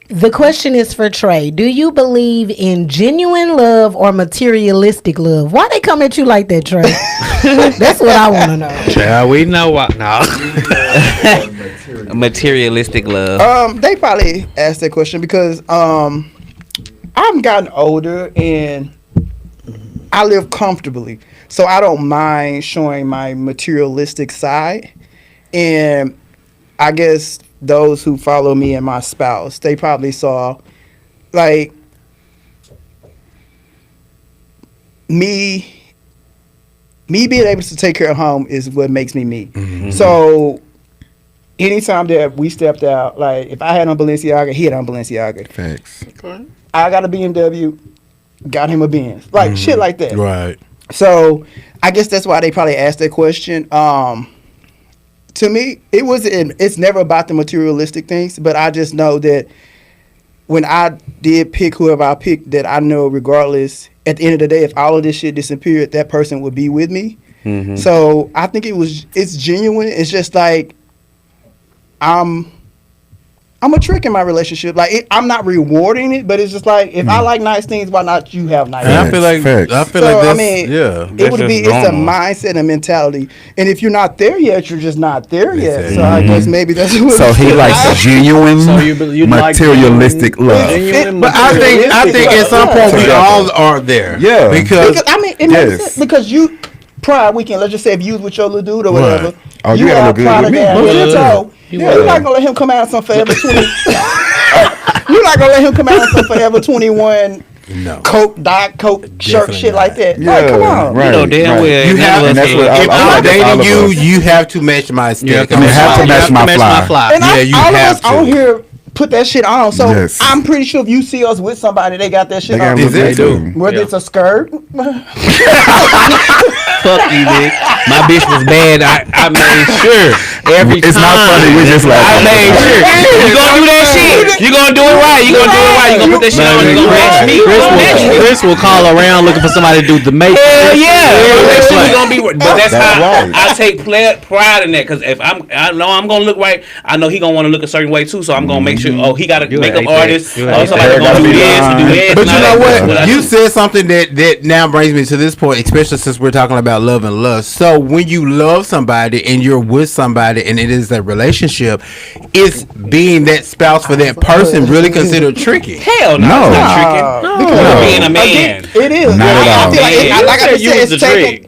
S6: The question is for Trey. Do you believe in genuine love or materialistic love? Why they come at you like that, Trey? That's what I want to know.
S4: Yeah, we know what now.
S3: Materialistic love.
S5: They probably asked that question because I've gotten older and I live comfortably, so I don't mind showing my materialistic side. And I guess those who follow me and my spouse, they probably saw, like, me being able to take care of home is what makes me me.
S7: Mm-hmm.
S5: So anytime that we stepped out, like if I had on Balenciaga, he had on Balenciaga.
S1: Facts.
S5: I got a BMW, got him a Benz, like shit like that.
S7: Right.
S5: So I guess that's why they probably asked that question. To me, it's never about the materialistic things, but I just know that when I did pick whoever I picked, that I know regardless, at the end of the day, if all of this shit disappeared, that person would be with me.
S3: Mm-hmm.
S5: So I think it's genuine. It's just like I'm a trick in my relationship. Like I'm not rewarding it, but it's just like if I like nice things, why not you have nice
S7: And
S5: things?
S7: I feel like
S1: Facts.
S7: that's,
S5: I mean,
S7: yeah.
S5: it would be. It's a
S3: normal.
S5: mindset and mentality, and if you're not there yet, you're just not there yet.
S7: Exactly.
S5: So I guess maybe that's what.
S1: So he likes genuine,
S4: So you like
S1: materialistic love.
S4: genuine
S7: But I think at some point we all are there.
S1: Yeah.
S7: Because
S5: I mean, it makes
S1: Yes.
S5: sense because you Pride weekend. Let's just say if you was with your little dude or
S7: Right.
S5: whatever,
S1: Oh, you gotta
S5: have
S1: look good
S5: Pride
S1: with me.
S5: down here.
S4: Yeah.
S5: So you're not gonna let him come out in some Forever 20. You're not gonna let him come out in some Forever 21
S7: no.
S5: Coke, Diet Coke shirt,
S7: Definitely
S5: shit
S7: not.
S5: like that.
S1: Yeah,
S5: like, come on.
S1: right.
S3: You know damn
S1: right.
S3: well.
S7: You have,
S1: And that's what
S7: if
S1: all
S7: I'm
S1: of
S7: dating
S1: us.
S7: you, you have to match my stick.
S1: You have to match my fly.
S5: And
S7: Yeah, you
S5: all of
S7: have
S5: us on
S7: to.
S5: here put that shit on. So
S1: Yes.
S5: I'm pretty sure if you see us with somebody, they got that shit
S1: They
S5: on.
S1: gotta
S7: Is
S1: look
S7: it?
S1: good
S7: They
S1: too.
S5: Whether it's a skirt,
S3: Fuck you, bitch. My bitch was bad. I made sure every
S1: It's
S3: time.
S1: not funny. We're just
S3: I
S1: laughing.
S3: made sure. You gonna do that shit. You gonna do it right. You gonna do it right. You gonna put that shit on. You gonna match me. You gonna match me.
S4: Chris will call around looking for somebody to do the make.
S3: Hell yeah. That shit was gonna be. But that's
S1: That's
S3: how
S1: right.
S3: I take pride in that. Because if I know I'm gonna look right, I know he gonna want to look a certain way too. So I'm gonna make sure. Oh, he got a
S4: You
S3: makeup
S4: hate that.
S3: artist.
S4: You
S3: Oh,
S4: hate
S3: somebody
S1: that.
S3: gonna do
S1: Gotta be
S3: this and do
S1: lying.
S3: this.
S7: But
S3: and
S7: you
S3: all
S7: know
S3: that. That's
S7: what?
S3: I
S7: You
S3: do.
S7: said something that now brings me to this point, especially since we're talking about love and lust. So when you love somebody and you're with somebody and it is a relationship, is being that spouse for that person really considered tricky?
S3: Hell no.
S1: No.
S3: It's not tricking.
S5: because
S3: Being a man.
S5: it is.
S1: Not at
S5: I
S1: all.
S5: feel like,
S3: Man.
S5: like I
S3: You
S5: said,
S3: said
S5: it's
S3: use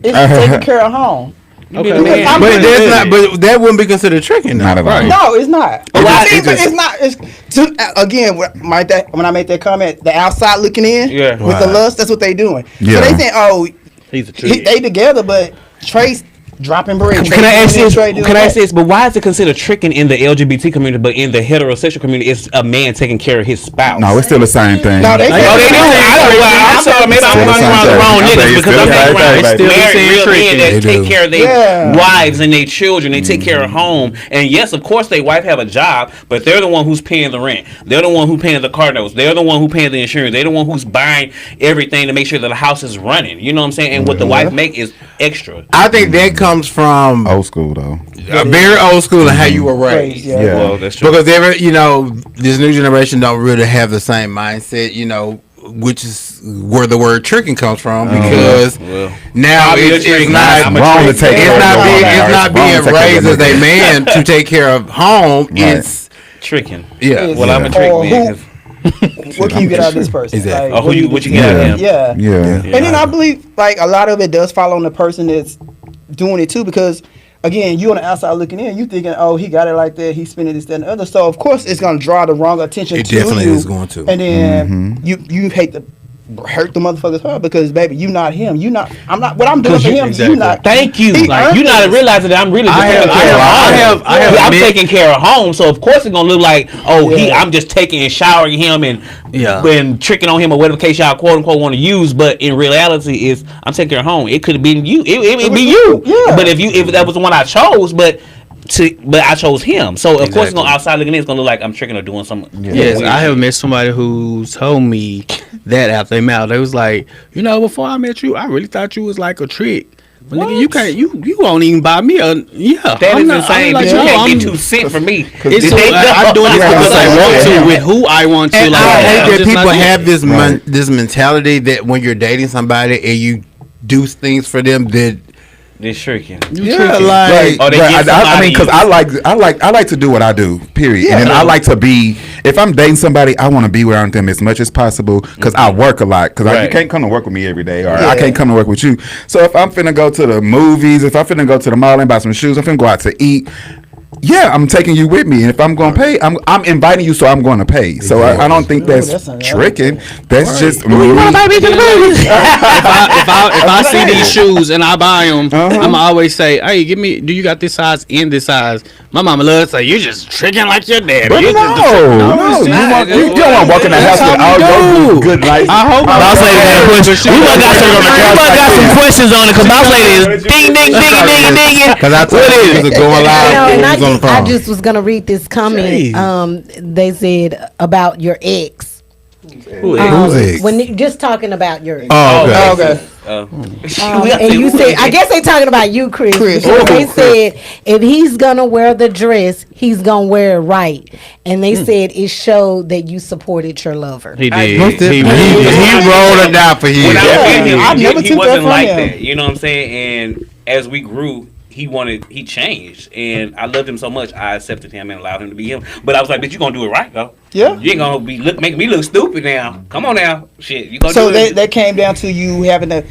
S3: the
S5: taking care of home.
S3: Okay.
S5: Because I'm
S7: But
S5: pretty
S7: that's
S5: sure-
S7: not. But that wouldn't be considered tricking.
S1: Not at all.
S5: No, it's not.
S1: It
S5: I
S1: just-
S5: mean,
S1: it
S5: but
S1: just-
S5: it's not. It's again when I made that comment, the outside looking in
S3: Yeah.
S5: with the
S7: Right.
S5: lust. That's what they doing.
S1: Yeah.
S5: So they think, oh,
S4: He's a trick.
S5: they together, but Trace dropping bread.
S3: Can I ask this?
S5: Trey doing
S3: Can I
S5: that.
S3: ask this? But why is it considered tricking in the LGBT community, but in the heterosexual community, it's a man taking care of his spouse?
S1: No, it's still the same thing.
S5: No, they.
S3: Oh, they do. I don't know. I'm sorry, maybe I'm
S1: Still the
S3: running
S1: same
S3: around the
S1: thing.
S3: wrong
S1: I'm saying
S3: niggas
S1: it's
S3: because
S1: still
S3: I'm
S1: the
S3: hanging
S1: same
S3: around
S1: thing.
S3: with married real men
S7: They
S3: that
S7: do.
S3: take care of their
S5: Yeah.
S3: wives and their children. They take care of home. And yes, of course, their wife have a job, but they're the one who's paying the rent. They're the one who paying the car notes. They're the one who paying the insurance. They're the one who's buying everything to make sure that the house is running. You know what I'm saying? And what the wife make is extra.
S7: I think that comes from
S1: Old school though.
S7: very old school and how you were raised.
S5: Yeah.
S1: Yeah.
S3: Well, that's true.
S7: Because this new generation don't really have the same mindset, which is where the word tricking comes from. Because
S3: Well,
S7: now
S3: I'm a
S7: it's
S3: trick.
S7: not
S3: I'm a
S1: wrong to
S3: trick.
S1: take
S7: it's
S1: care of
S7: not
S1: your
S7: being
S1: woman.
S7: it's not
S1: Wrong
S7: being
S1: to take care of
S7: raised as
S1: your
S7: a
S1: woman.
S7: man to take care of home.
S1: Right.
S7: It's
S3: tricking.
S7: yeah.
S3: Well, I'm a trick
S5: Or
S3: man. 'cause-
S5: What can you get out of this person?
S7: Exactly.
S3: Oh, what you get out of him?
S5: Yeah.
S1: Yeah.
S5: And then I believe like a lot of it does fall on the person that's doing it too, because again, you on the outside looking in, you thinking, oh, he got it like that, he's spending this, that, and the other. So of course it's gonna draw the wrong attention
S7: It
S5: to
S7: definitely
S5: you.
S7: is going to.
S5: And then you hate the hurt the motherfucker's heart because baby, you not him. You not. I'm not. What I'm doing for him,
S7: exactly.
S5: you not.
S3: Thank you.
S5: He
S3: Like,
S5: earned
S3: you not
S5: this.
S3: realizing that I'm really just
S7: I
S3: taking care of home. I'm
S7: admit-
S3: taking care of home, so of course it's gonna look like,
S5: Yeah.
S3: I'm just taking and showering him and tricking on him or whatever case y'all quote unquote want to use. But in reality, is I'm taking care of home. It could have been you. It be you.
S5: Yeah.
S3: But if that was the one I chose, but I chose him. So of course, it's gonna outside looking in, it's gonna look like I'm tricking or doing something.
S4: Yes, I have met somebody who told me that after they met, they was like, before I met you, I really thought you was like a trick. But nigga, you can't, you won't even buy me a,
S3: That is insane. But you can't get 2 cents from me.
S4: It's I'm doing this because I want to, with who I want to.
S7: And
S4: like,
S7: I hate
S4: I'm
S7: that
S4: just
S7: people
S4: not doing
S7: have
S4: it.
S7: this mentality that when you're dating somebody and you do things for them that
S3: They're tricking.
S1: Yeah,
S7: like
S3: Or they get
S1: I mean, because
S3: somebody-
S1: I like to do what I do. Period.
S5: Yeah.
S1: And I like to be. If I'm dating somebody, I want to be around them as much as possible because I work a lot. Because you
S3: Right.
S1: can't come to work with me every day, or
S5: Yeah.
S1: I can't come to work with you. So if I'm finna go to the movies, if I'm finna go to the mall and buy some shoes, I'm finna go out to eat. Yeah, I'm taking you with me, and if I'm going to pay, I'm inviting you, so I'm going to pay. So I don't think that's
S5: that's not-
S1: tricking. That's just me.
S4: If I see these shoes and I buy them, I'm always say, "Hey, do you got this size in this size?" My mama loves to say, "You just tricking like your daddy."
S1: But
S4: You
S1: no,
S4: just-
S1: you don't want to walk in the house with all your good lights.
S4: I hope
S3: Boss lady got a question. We must got some questions on it because boss lady is ding ding ding ding ding.
S7: because I told you it was going live.
S6: No,
S7: It
S6: and
S7: was on the
S6: I
S7: phone.
S6: just was gonna read this comment. They said about your ex.
S7: Who's ex?
S6: When just talking about your ex.
S7: Oh, okay.
S5: Okay.
S6: And you said, I guess they talking about you, Chris.
S5: Chris.
S6: Because they
S5: Oh,
S6: said if he's gonna wear the dress, he's gonna wear it right. And they said it showed that you supported your lover.
S4: He did.
S7: He
S4: He
S7: rolled it down for you.
S3: When I met him,
S5: I never
S3: he
S5: took that
S3: wasn't
S5: from
S3: like
S5: him.
S3: that. You know what I'm saying? And as we grew, he changed, and I loved him so much. I accepted him and allowed him to be him. But I was like, "But you gonna do it right, though?
S5: Yeah.
S3: You ain't gonna be making me look stupid now. Come on now, shit. You gonna
S5: So
S3: do it?"
S5: that came down to you having to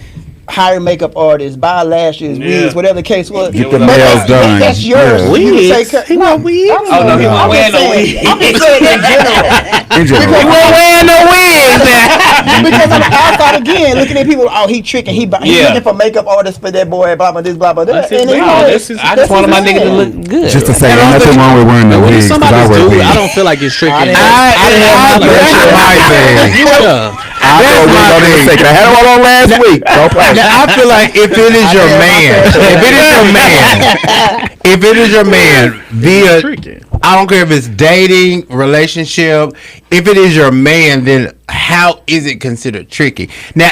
S5: hire makeup artists, buy lashes,
S3: Yeah.
S5: wigs, whatever the case was.
S1: Get
S3: the
S5: But
S1: nails done.
S5: That's yours.
S1: Yeah.
S5: You
S4: Wigs?
S5: take care-
S4: He want wigs?
S3: Oh, no, he won't wear no wigs.
S5: I'm just saying in general.
S1: In general.
S3: You won't wear no wigs now.
S5: Because on the outside again, looking at people, oh, he tricking, he
S3: Yeah.
S5: looking for makeup artists for that boy, blah blah this, blah blah that.
S4: That's his
S5: And he
S4: man.
S5: like,
S4: That's his-
S3: I just wanted my nigga to look good.
S1: Just to say, ain't nothing wrong with wearing the
S4: When
S1: wigs, because I
S4: somebody's
S1: wear
S4: dude,
S1: wigs.
S4: I don't feel like it's tricking.
S5: I didn't-
S7: That's my thing.
S4: Yeah.
S1: I
S7: That's
S1: thought we
S7: my
S1: were going to
S7: thing.
S1: say, I had one on last week. Don't play.
S7: Now I feel like if it is your man, if it is your man via,
S4: Tricking.
S7: I don't care if it's dating, relationship. If it is your man, then how is it considered tricky? Now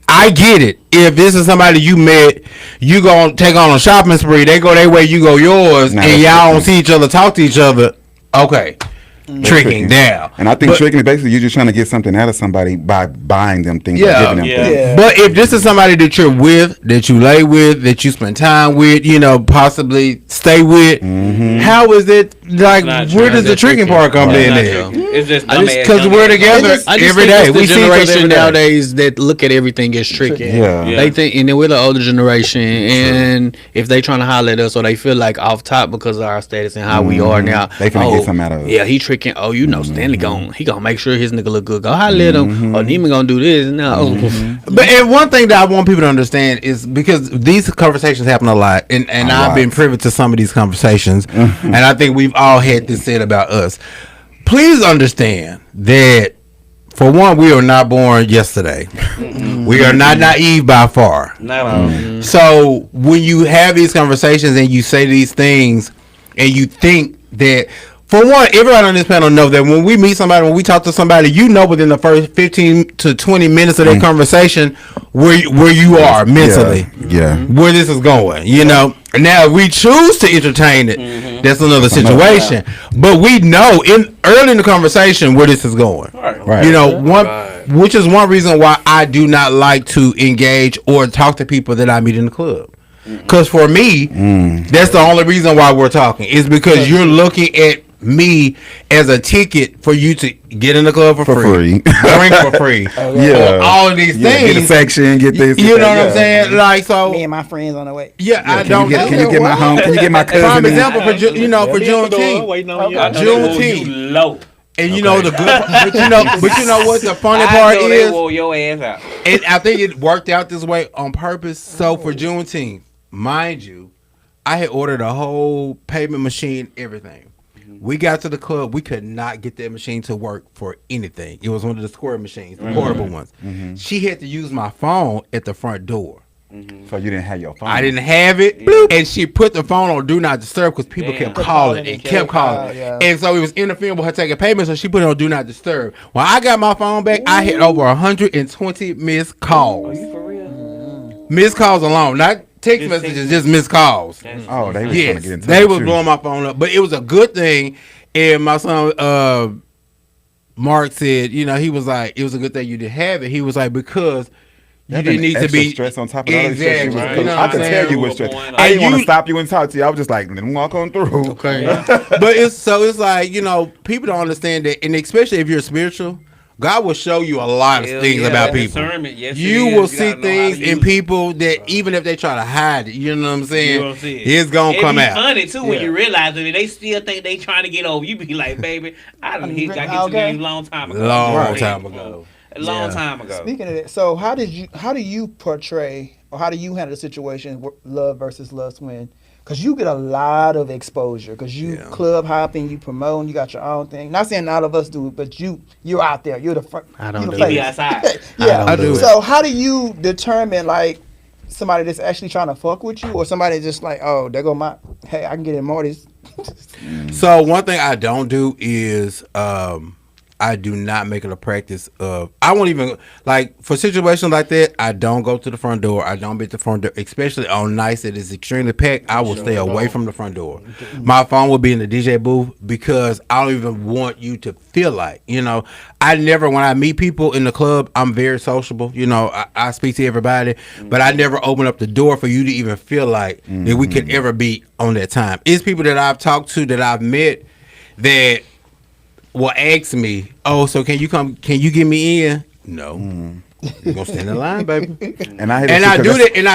S7: I get it. If this is somebody you met, you gonna take on a shopping spree. They go their way, you go yours,
S1: Nah,
S7: and
S1: that's
S7: y'all don't
S1: tricking.
S7: see each other, talk to each other. Okay, tricking down.
S1: And I think
S7: But-
S1: tricking is basically you just trying to get something out of somebody by buying them things, by
S7: Yeah.
S1: giving them
S3: Yeah.
S1: things.
S5: Yeah.
S7: But if this is somebody that you're with, that you lay with, that you spend time with, possibly stay with, how is it like?
S3: Not
S7: Where
S3: true.
S7: does the tricking part come in there?
S3: It's just
S7: Because we're together
S4: I just
S7: every
S4: think
S7: day.
S4: it's the
S7: We see each other
S4: generation
S7: every day.
S4: nowadays that look at everything as tricking.
S1: Yeah.
S3: Yeah.
S4: They think, and then we're the older generation, and if they trying to holler at us or they feel like off top because of our status and how we are now,
S1: They finna get something out of it.
S4: Yeah, he tricking. Oh, Stanley he gonna make sure his nigga look good. Go holler at him. Oh, Neiman gonna do this. No,
S7: But and one thing that I want people to understand is because these conversations happen a lot, and I've been privy to some of these conversations, and I think we've all had this said about us. Please understand that, for one, we are not born yesterday. We are not naive by far.
S3: Not all.
S7: So when you have these conversations and you say these things, and you think that, for one, everybody on this panel know that when we meet somebody, when we talk to somebody, within the first 15 to 20 minutes of that conversation where you are mentally,
S1: Yeah.
S7: where this is going. Now if we choose to entertain it, that's another situation. But we know early in the conversation where this is going.
S1: Right.
S7: Which is one reason why I do not like to engage or talk to people that I meet in the club. Because for me, that's the only reason why we're talking. Is because you're looking at me as a ticket for you to get in the club for free. Drink for free.
S1: Yeah.
S7: All of these
S1: Get a
S7: things.
S1: section, get this.
S7: You
S1: get
S7: know
S1: that,
S7: what I'm saying? Like, so.
S5: Me and my friends on the way.
S7: Yeah, I
S1: Can
S7: don't.
S1: you get my home? Can you get my cousin?
S7: Prime
S1: in?
S7: example for Juneteenth.
S3: I know they want you
S7: Juneteenth.
S3: low.
S7: And you know the good, but you know what the funny
S3: I
S7: part
S3: know they
S7: is,
S3: wore your ass out.
S7: and I think it worked out this way on purpose. So for Juneteenth, mind you, I had ordered a whole payment machine, everything. We got to the club, we could not get that machine to work for anything. It was one of the square machines, the portable ones. She had to use my phone at the front door.
S1: So you didn't have your phone.
S7: I didn't have it, and she put the phone on do not disturb because people kept calling and kept calling, and so it was interfering with her taking payments. So she put it on do not disturb. When I got my phone back, I had over 120 missed calls.
S3: For real?
S7: Missed calls alone, not text messages, just missed calls.
S1: Oh, they was trying to get in touch
S7: They
S1: with
S7: was
S1: you.
S7: blowing my phone up, but it was a good thing. And my son, Mark said, you know, he was like, it was a good thing you didn't have it. He was like, because you
S1: That
S7: didn't
S1: been
S7: need to
S1: extra
S7: be
S1: stress on top of all the stress.
S7: Exactly.
S1: Right.
S7: You know
S1: I
S7: what
S1: could
S7: I'm
S1: tell
S7: saying?
S1: you was stress.
S3: And
S1: I didn't want to
S7: you-
S1: stop you and talk to you. I was just like, let them walk on through.
S7: Okay. But it's like, you know, people don't understand that, and especially if you're spiritual, God will show you a lot of
S3: Hell
S7: things
S3: yeah,
S7: about
S3: that's
S7: people.
S3: discernment. Yes,
S7: You
S3: it is.
S7: will
S3: You
S7: see
S3: gotta know how to
S7: things
S3: use
S7: in
S3: it.
S7: people that even if they try to hide it, you know what I'm saying?
S3: You gonna see it.
S7: It's gonna
S3: It
S7: come
S3: be
S7: out.
S3: funny too when
S5: Yeah.
S3: you realize that they still think they trying to get over. You be like, baby, I done hit you a long time ago.
S7: Long time ago.
S3: A long time ago.
S5: Speaking of that, so how do you portray or how do you handle the situation love versus lust when? Because you get a lot of exposure because you club hopping, you promoting, you got your own thing. Not saying all of us do it, but you're out there. You're the front.
S4: I don't
S5: you the
S4: do it.
S3: You be
S5: face.
S3: outside.
S5: Yeah,
S7: I do it.
S5: So how do you determine like somebody that's actually trying to fuck with you or somebody just like, oh, there go my, hey, I can get in more of this.
S7: So one thing I don't do is I do not make it a practice of, I won't even, like, for situations like that, I don't go to the front door. I don't be at the front door, especially on nights that is extremely packed. I will stay away from the front door. My phone will be in the DJ booth because I don't even want you to feel like, you know, I never, when I meet people in the club, I'm very sociable. You know, I speak to everybody, but I never open up the door for you to even feel like that we could ever be on that time. It's people that I've talked to, that I've met, that will ask me, oh, so can you get me in? No. You're gonna stand in line, baby.
S1: And I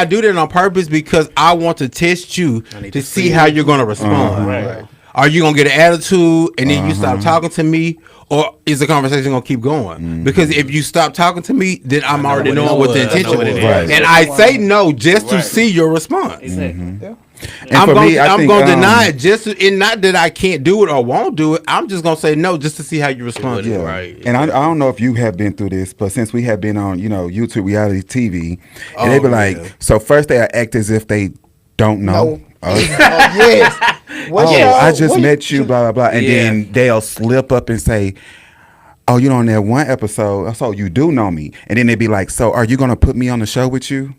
S7: do that on purpose because I want to test you to see how you're gonna respond.
S3: Right.
S7: Are you gonna get an attitude and then you stop talking to me, or is the conversation gonna keep going? Because if you stop talking to me, then I'm already knowing what the intention was.
S1: Right.
S7: And I say no just to see your response.
S3: Exactly.
S1: And
S7: I'm
S1: for
S7: gonna,
S1: me, I
S7: I'm
S1: think,
S7: gonna deny it and not that I can't do it or won't do it. I'm just gonna say no just to see how you respond.
S1: Yeah.
S4: Right.
S1: And I don't know if you have been through this, but since we have been on, you know, YouTube reality TV, and they be like, so first they act as if they don't know.
S5: Yes. What show?
S1: I just
S5: What-
S1: met you, blah, blah, blah. And then they'll slip up and say, oh, you know, on that one episode, so you do know me. And then they'd be like, so are you going to put me on the show with you?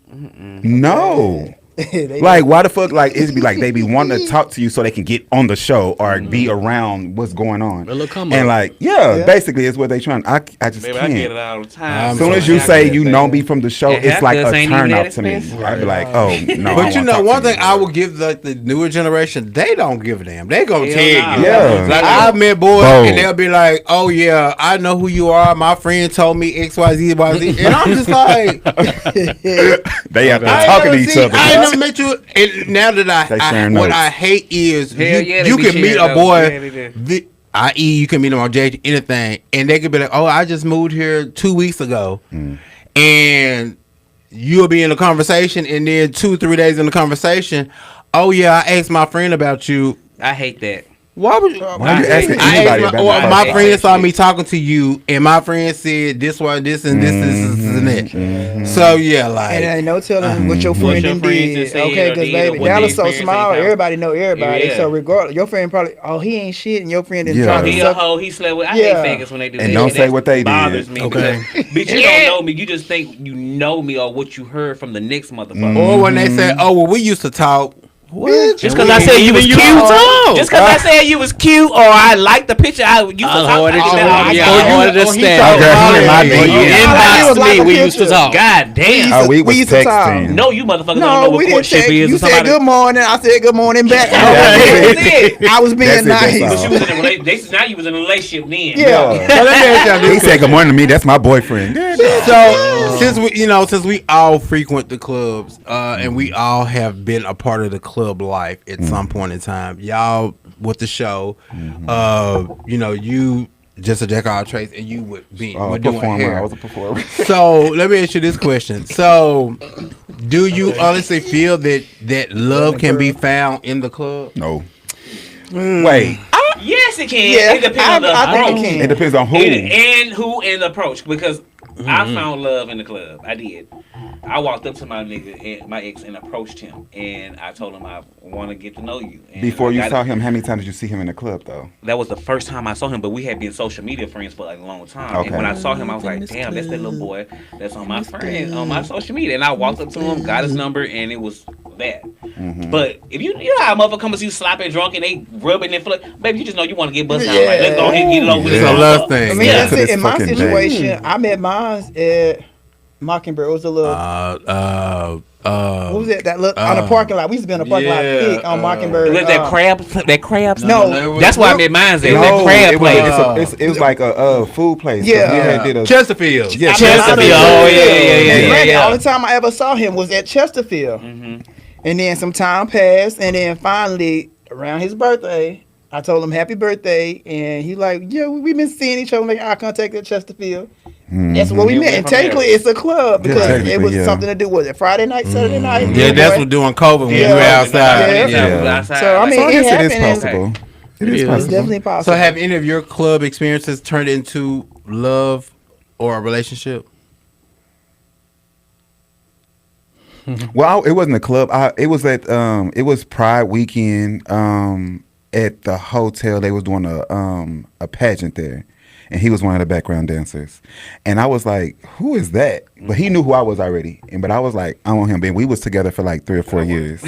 S1: No. Like, why the fuck? Like, it'd be like they be wanting to talk to you so they can get on the show or be around what's going on.
S4: A little come
S1: And
S4: up.
S1: like, basically, it's what they trying. I just
S3: Baby, I get it
S1: can't.
S3: all the time.
S1: As soon as you say you know me from the show,
S3: Yeah,
S1: it's like a
S3: haircuts ain't even
S1: turn
S3: that
S1: off to me.
S3: expensive.
S1: I'd be like, oh no.
S7: But you know, one thing I will give the newer generation, they don't give a damn. They gonna
S3: Hell
S7: tell
S3: no.
S7: you.
S1: Yeah.
S7: Like I've met boys
S1: Bold.
S7: and they'll be like, oh yeah, I know who you are. My friend told me X, Y, Z, Y, Z. And I'm just like,
S1: They have been
S7: I ain't
S1: talking
S7: never
S1: to each
S7: seen-
S1: other.
S7: I ain't never met you. And now that
S1: They
S7: I
S1: sharing
S7: what
S1: notes.
S7: I hate is
S3: Hell
S7: you,
S3: yeah, they
S7: you
S3: be
S7: can meet
S3: sharing
S7: a
S3: notes.
S7: boy,
S3: Yeah, they do.
S7: i.e. you can meet him on JT, anything, and they could be like, oh, I just moved here 2 weeks ago. And you'll be in a conversation, and then 2-3 days in the conversation, oh yeah, I asked my friend about you.
S3: I hate that.
S7: Why would you?
S1: Why are you asking
S7: I
S1: anybody
S7: asked
S1: about
S7: my,
S1: my
S7: my
S1: first
S7: friend
S3: name?
S7: saw me talking to you, and my friend said this one, this and this, and that. So yeah, like
S5: And ain't no telling what your friend
S3: your
S5: done
S3: friends
S5: did.
S3: just said
S5: Okay,
S3: or
S5: because
S3: did,
S5: baby,
S3: or what
S5: Dallas
S3: their
S5: so
S3: experience
S5: small,
S3: they have.
S5: everybody know everybody.
S3: Yeah.
S5: So regardless, your friend probably, oh, he ain't shit, and your friend didn't
S1: Yeah.
S5: try to
S3: He a
S5: suck.
S3: hoe. He slept with. I
S5: Yeah.
S3: hate faggots when they do
S1: And
S3: that.
S1: don't
S3: shit.
S1: say
S3: That
S1: what they
S3: bothers
S1: did.
S3: me.
S4: Okay.
S3: Because, bitch, you don't know me. You just think you know me or what you heard from the next motherfucker.
S7: or when they say, oh well, we used to talk. What?
S3: Just because I said you was cute, just because I said you was cute, or I liked the picture, I used to talk.
S4: ordered
S3: I
S4: to-
S3: I-
S4: yeah,
S3: I-
S4: I ordered to stand.
S1: Okay.
S4: My
S1: Yeah.
S4: bad. You
S1: Yeah.
S5: It was
S4: inboxed
S5: like
S4: me.
S5: a
S4: We used to
S5: picture.
S4: talk.
S3: God damn.
S1: Oh, we
S5: We
S1: was
S5: used to talk.
S1: texting.
S3: No, you motherfuckers don't
S5: No,
S3: know
S5: we
S3: what
S5: didn't
S3: courtship
S5: say.
S3: is.
S5: You
S3: or
S5: said
S3: somebody-
S5: good morning. I said good morning back.
S3: That's it.
S5: I was being
S1: That's it, that's
S5: nice.
S1: all.
S3: She was in a relationship. Now you was in a relationship then.
S5: Yeah.
S7: So let me ask y'all this
S1: He said good morning to me. That's my boyfriend.
S7: So since we all frequent the clubs, and we all have been a part of the club life at some point in time, y'all with the show, you just a jack of all trades, and you would doing
S1: Performer.
S7: hair.
S1: I was a performer.
S7: So let me ask you this question. So, do you honestly feel that love can be found in the club?
S1: No. Wait.
S3: Yes, it can.
S5: Yeah,
S3: It depends on the
S5: I think
S3: approach.
S5: it can.
S1: It depends on who.
S3: And who in the approach, because I found love in the club. I did. I walked up to my nigga, and my ex, and approached him, and I told him I want to get to know you. And
S1: Before
S3: I
S1: you
S3: got
S1: saw
S3: it.
S1: him, how many times did you see him in the club though?
S3: That was the first time I saw him, but we had been social media friends for like a long time.
S1: Okay.
S3: And when I saw him, I was like, damn, that's that little boy that's on my friend, on my social media. And I walked up to him, got his number, and it was that. But if you know how a motherfucker come and see you slopping drunk and they rubbing their foot, baby, you just know you want to get busted out. Like, let's go ahead and get it over with.
S7: It's a love thing.
S5: I mean,
S7: Yeah.
S5: that's it. In my
S1: Fucking
S5: situation, I met mine at Mockingbird. It was a little. What was it? That look on the parking lot. We used to be on the parking lot thick on Mockingbird.
S3: Was that crab? That crab?
S5: No.
S3: That's why I met mine. That
S1: No,
S3: crab
S1: it
S3: place.
S1: it was like a food place.
S5: Yeah.
S1: We had did a
S7: Chesterfield.
S1: yeah,
S3: Chesterfield. Oh yeah.
S5: The only time I ever saw him was at Chesterfield. And then some time passed, and then finally around his birthday, I told him happy birthday, and he like, yeah, we've been seeing each other, like eye contact at Chesterfield. That's where we
S3: You
S5: met.
S3: went
S5: And
S3: from
S5: technically,
S3: there.
S5: it's a club because
S1: technically,
S5: it was
S1: yeah.
S5: something to do with it Friday night, Saturday night.
S7: Yeah, that's what doing COVID when we were outside.
S5: Yeah.
S3: Outside.
S5: So, I mean,
S1: So I
S5: it
S1: guess it is
S5: happened and-
S1: possible. It is
S4: It's
S5: It's
S1: possible.
S5: definitely possible.
S7: So, have any of your club experiences turned into love or a relationship?
S1: Well, it wasn't a club. It was at it was Pride weekend at the hotel. They was doing a pageant there, and he was one of the background dancers. And I was like, "Who is that?" But he knew who I was already. But I was like, "I want him." And we was together for like 3 or 4 years.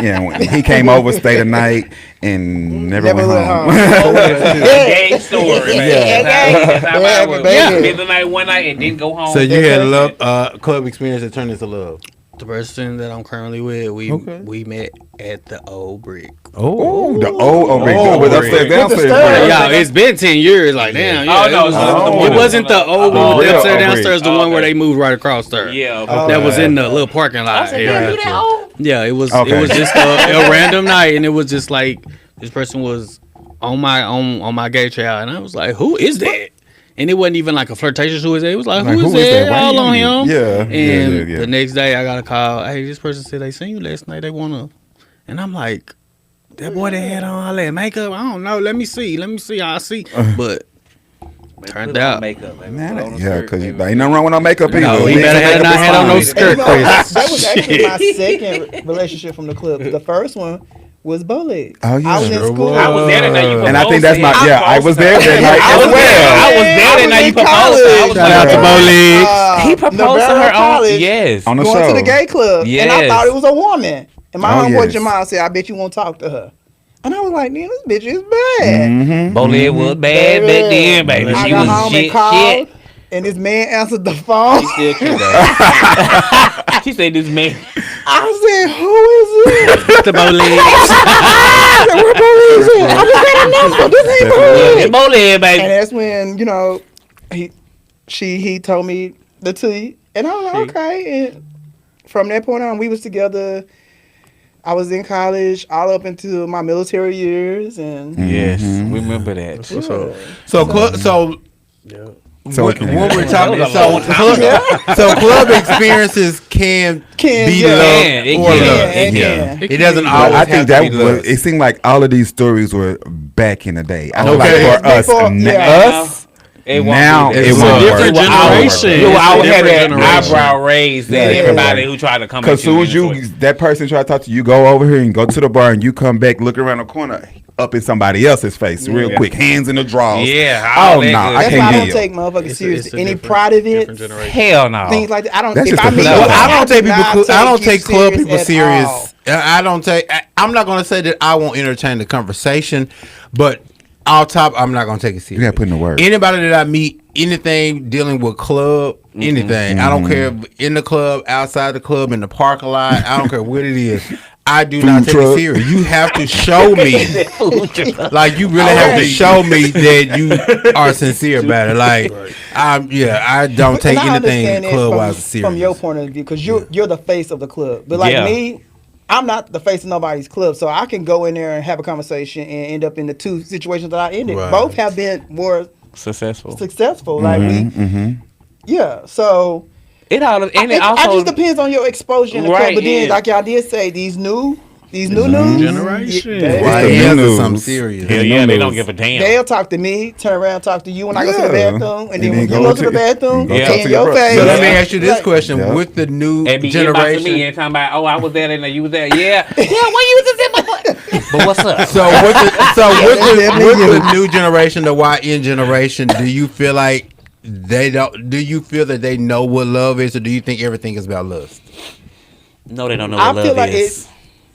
S1: Yeah, when he came over, stayed a night, and never went home.
S3: Gay story.
S1: Yeah.
S3: That's how I was.
S5: Yeah.
S3: Spent the night one night and didn't go home.
S7: So you had a love club experience that turned into love.
S4: The person that I'm currently with, we met at the Old Brick.
S1: Oh, the old big
S7: Oh,
S1: with upstairs,
S7: Rick.
S1: downstairs.
S5: stairs.
S1: Brick.
S4: Yeah, it's been 10 years. Like, damn. Yeah,
S3: Oh, no, it's the one
S4: it wasn't the old
S1: Oh,
S4: one
S1: real
S4: upstairs,
S1: Old Brick.
S4: downstairs, the one where they moved right across there.
S3: Yeah.
S4: That was in the little parking lot
S3: I said, damn,
S4: area.
S3: you that old?
S4: Yeah, it was.
S1: Okay.
S4: It was just a random night, and it was just like this person was on my gay child, and I was like, "Who is that?" And it wasn't even like a flirtatious. Who is that? It was like,
S1: Like,
S4: "Who is
S1: who is
S4: that?"
S1: that? Why
S4: All
S1: you-
S4: on him.
S1: Yeah,
S4: And
S1: yeah.
S4: the next day, I got a call. Hey, this person said they seen you last night. They wanna, and I'm like, that boy that had on all that makeup. I don't know. Let me see. I'll see. But turned out.
S3: Makeup, baby.
S1: Man,
S3: Put on a
S1: yeah,
S3: skirt,
S1: because
S3: baby.
S1: ain't nothing wrong with no makeup either.
S4: No, he
S1: Makeup
S4: better
S1: is
S4: not had on no
S1: fine.
S4: skirt,
S5: No,
S4: Chris.
S5: that was actually my second relationship from the club. The first one was Bowleg.
S1: Oh, yeah.
S5: I was in
S1: Sure
S5: school.
S3: I was there that night you proposed.
S1: And I think that's my
S3: to him.
S1: I was there that night
S3: I
S1: as
S3: was there. I
S1: well.
S3: was there that night you
S5: in
S3: proposed. to her. I was
S7: Shout out to
S3: like,
S7: Bowleg.
S3: He proposed to
S5: Navarro
S3: her on.
S5: College.
S3: Yes.
S1: On the
S5: Going
S1: show.
S5: to the gay club. And I
S3: Yes.
S5: thought it was a woman. And my
S1: Oh,
S5: homeboy
S1: yes.
S5: Jamal said, I bet you won't talk to her. And I was like, man, this bitch is bad.
S1: Mm-hmm.
S3: Bowleg was bad back then, baby.
S5: I
S3: She
S5: got
S3: was
S5: home and
S3: shit.
S5: called, and this man answered the phone.
S3: Still cute, though. She said, "This man."
S5: I said, who is it?
S4: The Bowleg.
S5: I said, where Bowleg at? I just got a number. This ain't Bowleg.
S3: It's Bowleg, baby.
S5: And that's when, you know, he told me the tea. And I was like, okay. And from that point on, we was together. I was in college all up into my military years. And
S3: Yes, we remember that.
S1: So
S7: when,
S1: it can
S7: when
S1: happen.
S7: we're talking,
S3: That was a long
S7: so club experiences can be
S5: yeah.
S7: love
S3: It
S7: or
S3: can.
S7: love.
S5: It
S1: Yeah.
S5: can.
S7: It doesn't
S1: But
S7: always
S1: I
S7: have
S1: think
S7: to
S1: that
S7: be love.
S1: was, it seemed like all of these stories were back in the day. I feel like
S7: Okay.
S1: for us,
S5: Before- yeah.
S1: us,
S3: It won't
S1: now
S3: do that.
S1: it
S7: It's
S1: won't
S7: a
S1: work.
S4: different
S3: You
S4: generation.
S3: will
S4: It's a
S3: always have that
S4: different generation.
S3: eyebrow raised at
S1: Yeah.
S3: everybody who tried to come at
S1: Because
S3: you.
S1: soon as you that person try to talk to you, go over here and go to the bar, and you come back, look around the corner, up in somebody else's face, real quick, hands in the drawers.
S3: Yeah,
S1: Oh
S3: all
S1: no,
S3: that
S1: I
S3: good.
S5: That's why I
S1: can't
S5: don't
S1: deal.
S5: take motherfuckers
S4: It's
S5: serious.
S4: a
S5: Any
S4: different-
S5: pride
S4: different
S5: events,
S4: generation.
S3: Hell no.
S5: things like that. I don't.
S1: That's
S5: If
S1: just
S5: I
S1: a
S5: meet you,
S1: facade.
S7: I don't take
S5: do
S7: people.
S5: not
S7: I don't
S5: you
S7: take club people
S5: at
S7: serious.
S5: all.
S7: I don't take. I'm not going to say that I won't entertain the conversation, but off top, I'm not going to take it serious.
S1: You gotta put in the work.
S7: Anybody that I meet, anything dealing with club, anything. I don't care if in the club, outside the club, in the parking lot. I don't care what it is. I do not take
S1: truck.
S7: it serious. You have to show me, like you really have to show me that you are sincere about it. Like, I don't take
S5: And I
S7: anything
S5: understand it
S7: club wise serious.
S5: from your point of view, because you're the face of the club. But like
S3: Yeah.
S5: me, I'm not the face of nobody's club, so I can go in there and have a conversation and end up in the two situations that I ended.
S7: Right.
S5: Both have been more
S3: Successful.
S5: Like yeah. So
S3: It all and it
S5: it
S3: also
S5: just depends on your exposure in the
S3: Right,
S5: club. But then,
S3: yeah.
S5: like y'all did say, these new news
S4: generation.
S5: they-
S7: Why
S1: the
S7: is
S1: new
S7: it something
S1: news.
S7: serious?
S3: Hell yeah, they don't give a damn.
S5: They'll talk to me, turn around, talk to you when I go to the
S1: Yeah.
S5: bathroom, and
S1: And
S5: then when
S1: then
S5: you
S1: go
S5: go to
S1: to-
S5: the bathroom,
S1: go
S5: they
S1: talk
S5: in
S1: to
S5: your
S1: your
S5: face.
S7: So let me
S3: Yeah.
S7: ask you this
S5: Like,
S7: question:
S1: Yeah.
S7: with the new
S3: And be inboxing
S7: generation,
S3: me and talking about, oh, I was there and you was there. Yeah, yeah. When you was in my butt. But what's up?
S7: so with the
S5: definitely
S7: new generation, the YN generation, do you feel like they don't? Do you feel that they know what love is, or do you think everything is about lust?
S3: No, they don't know
S5: I
S3: what
S5: feel
S3: love
S5: like
S3: is.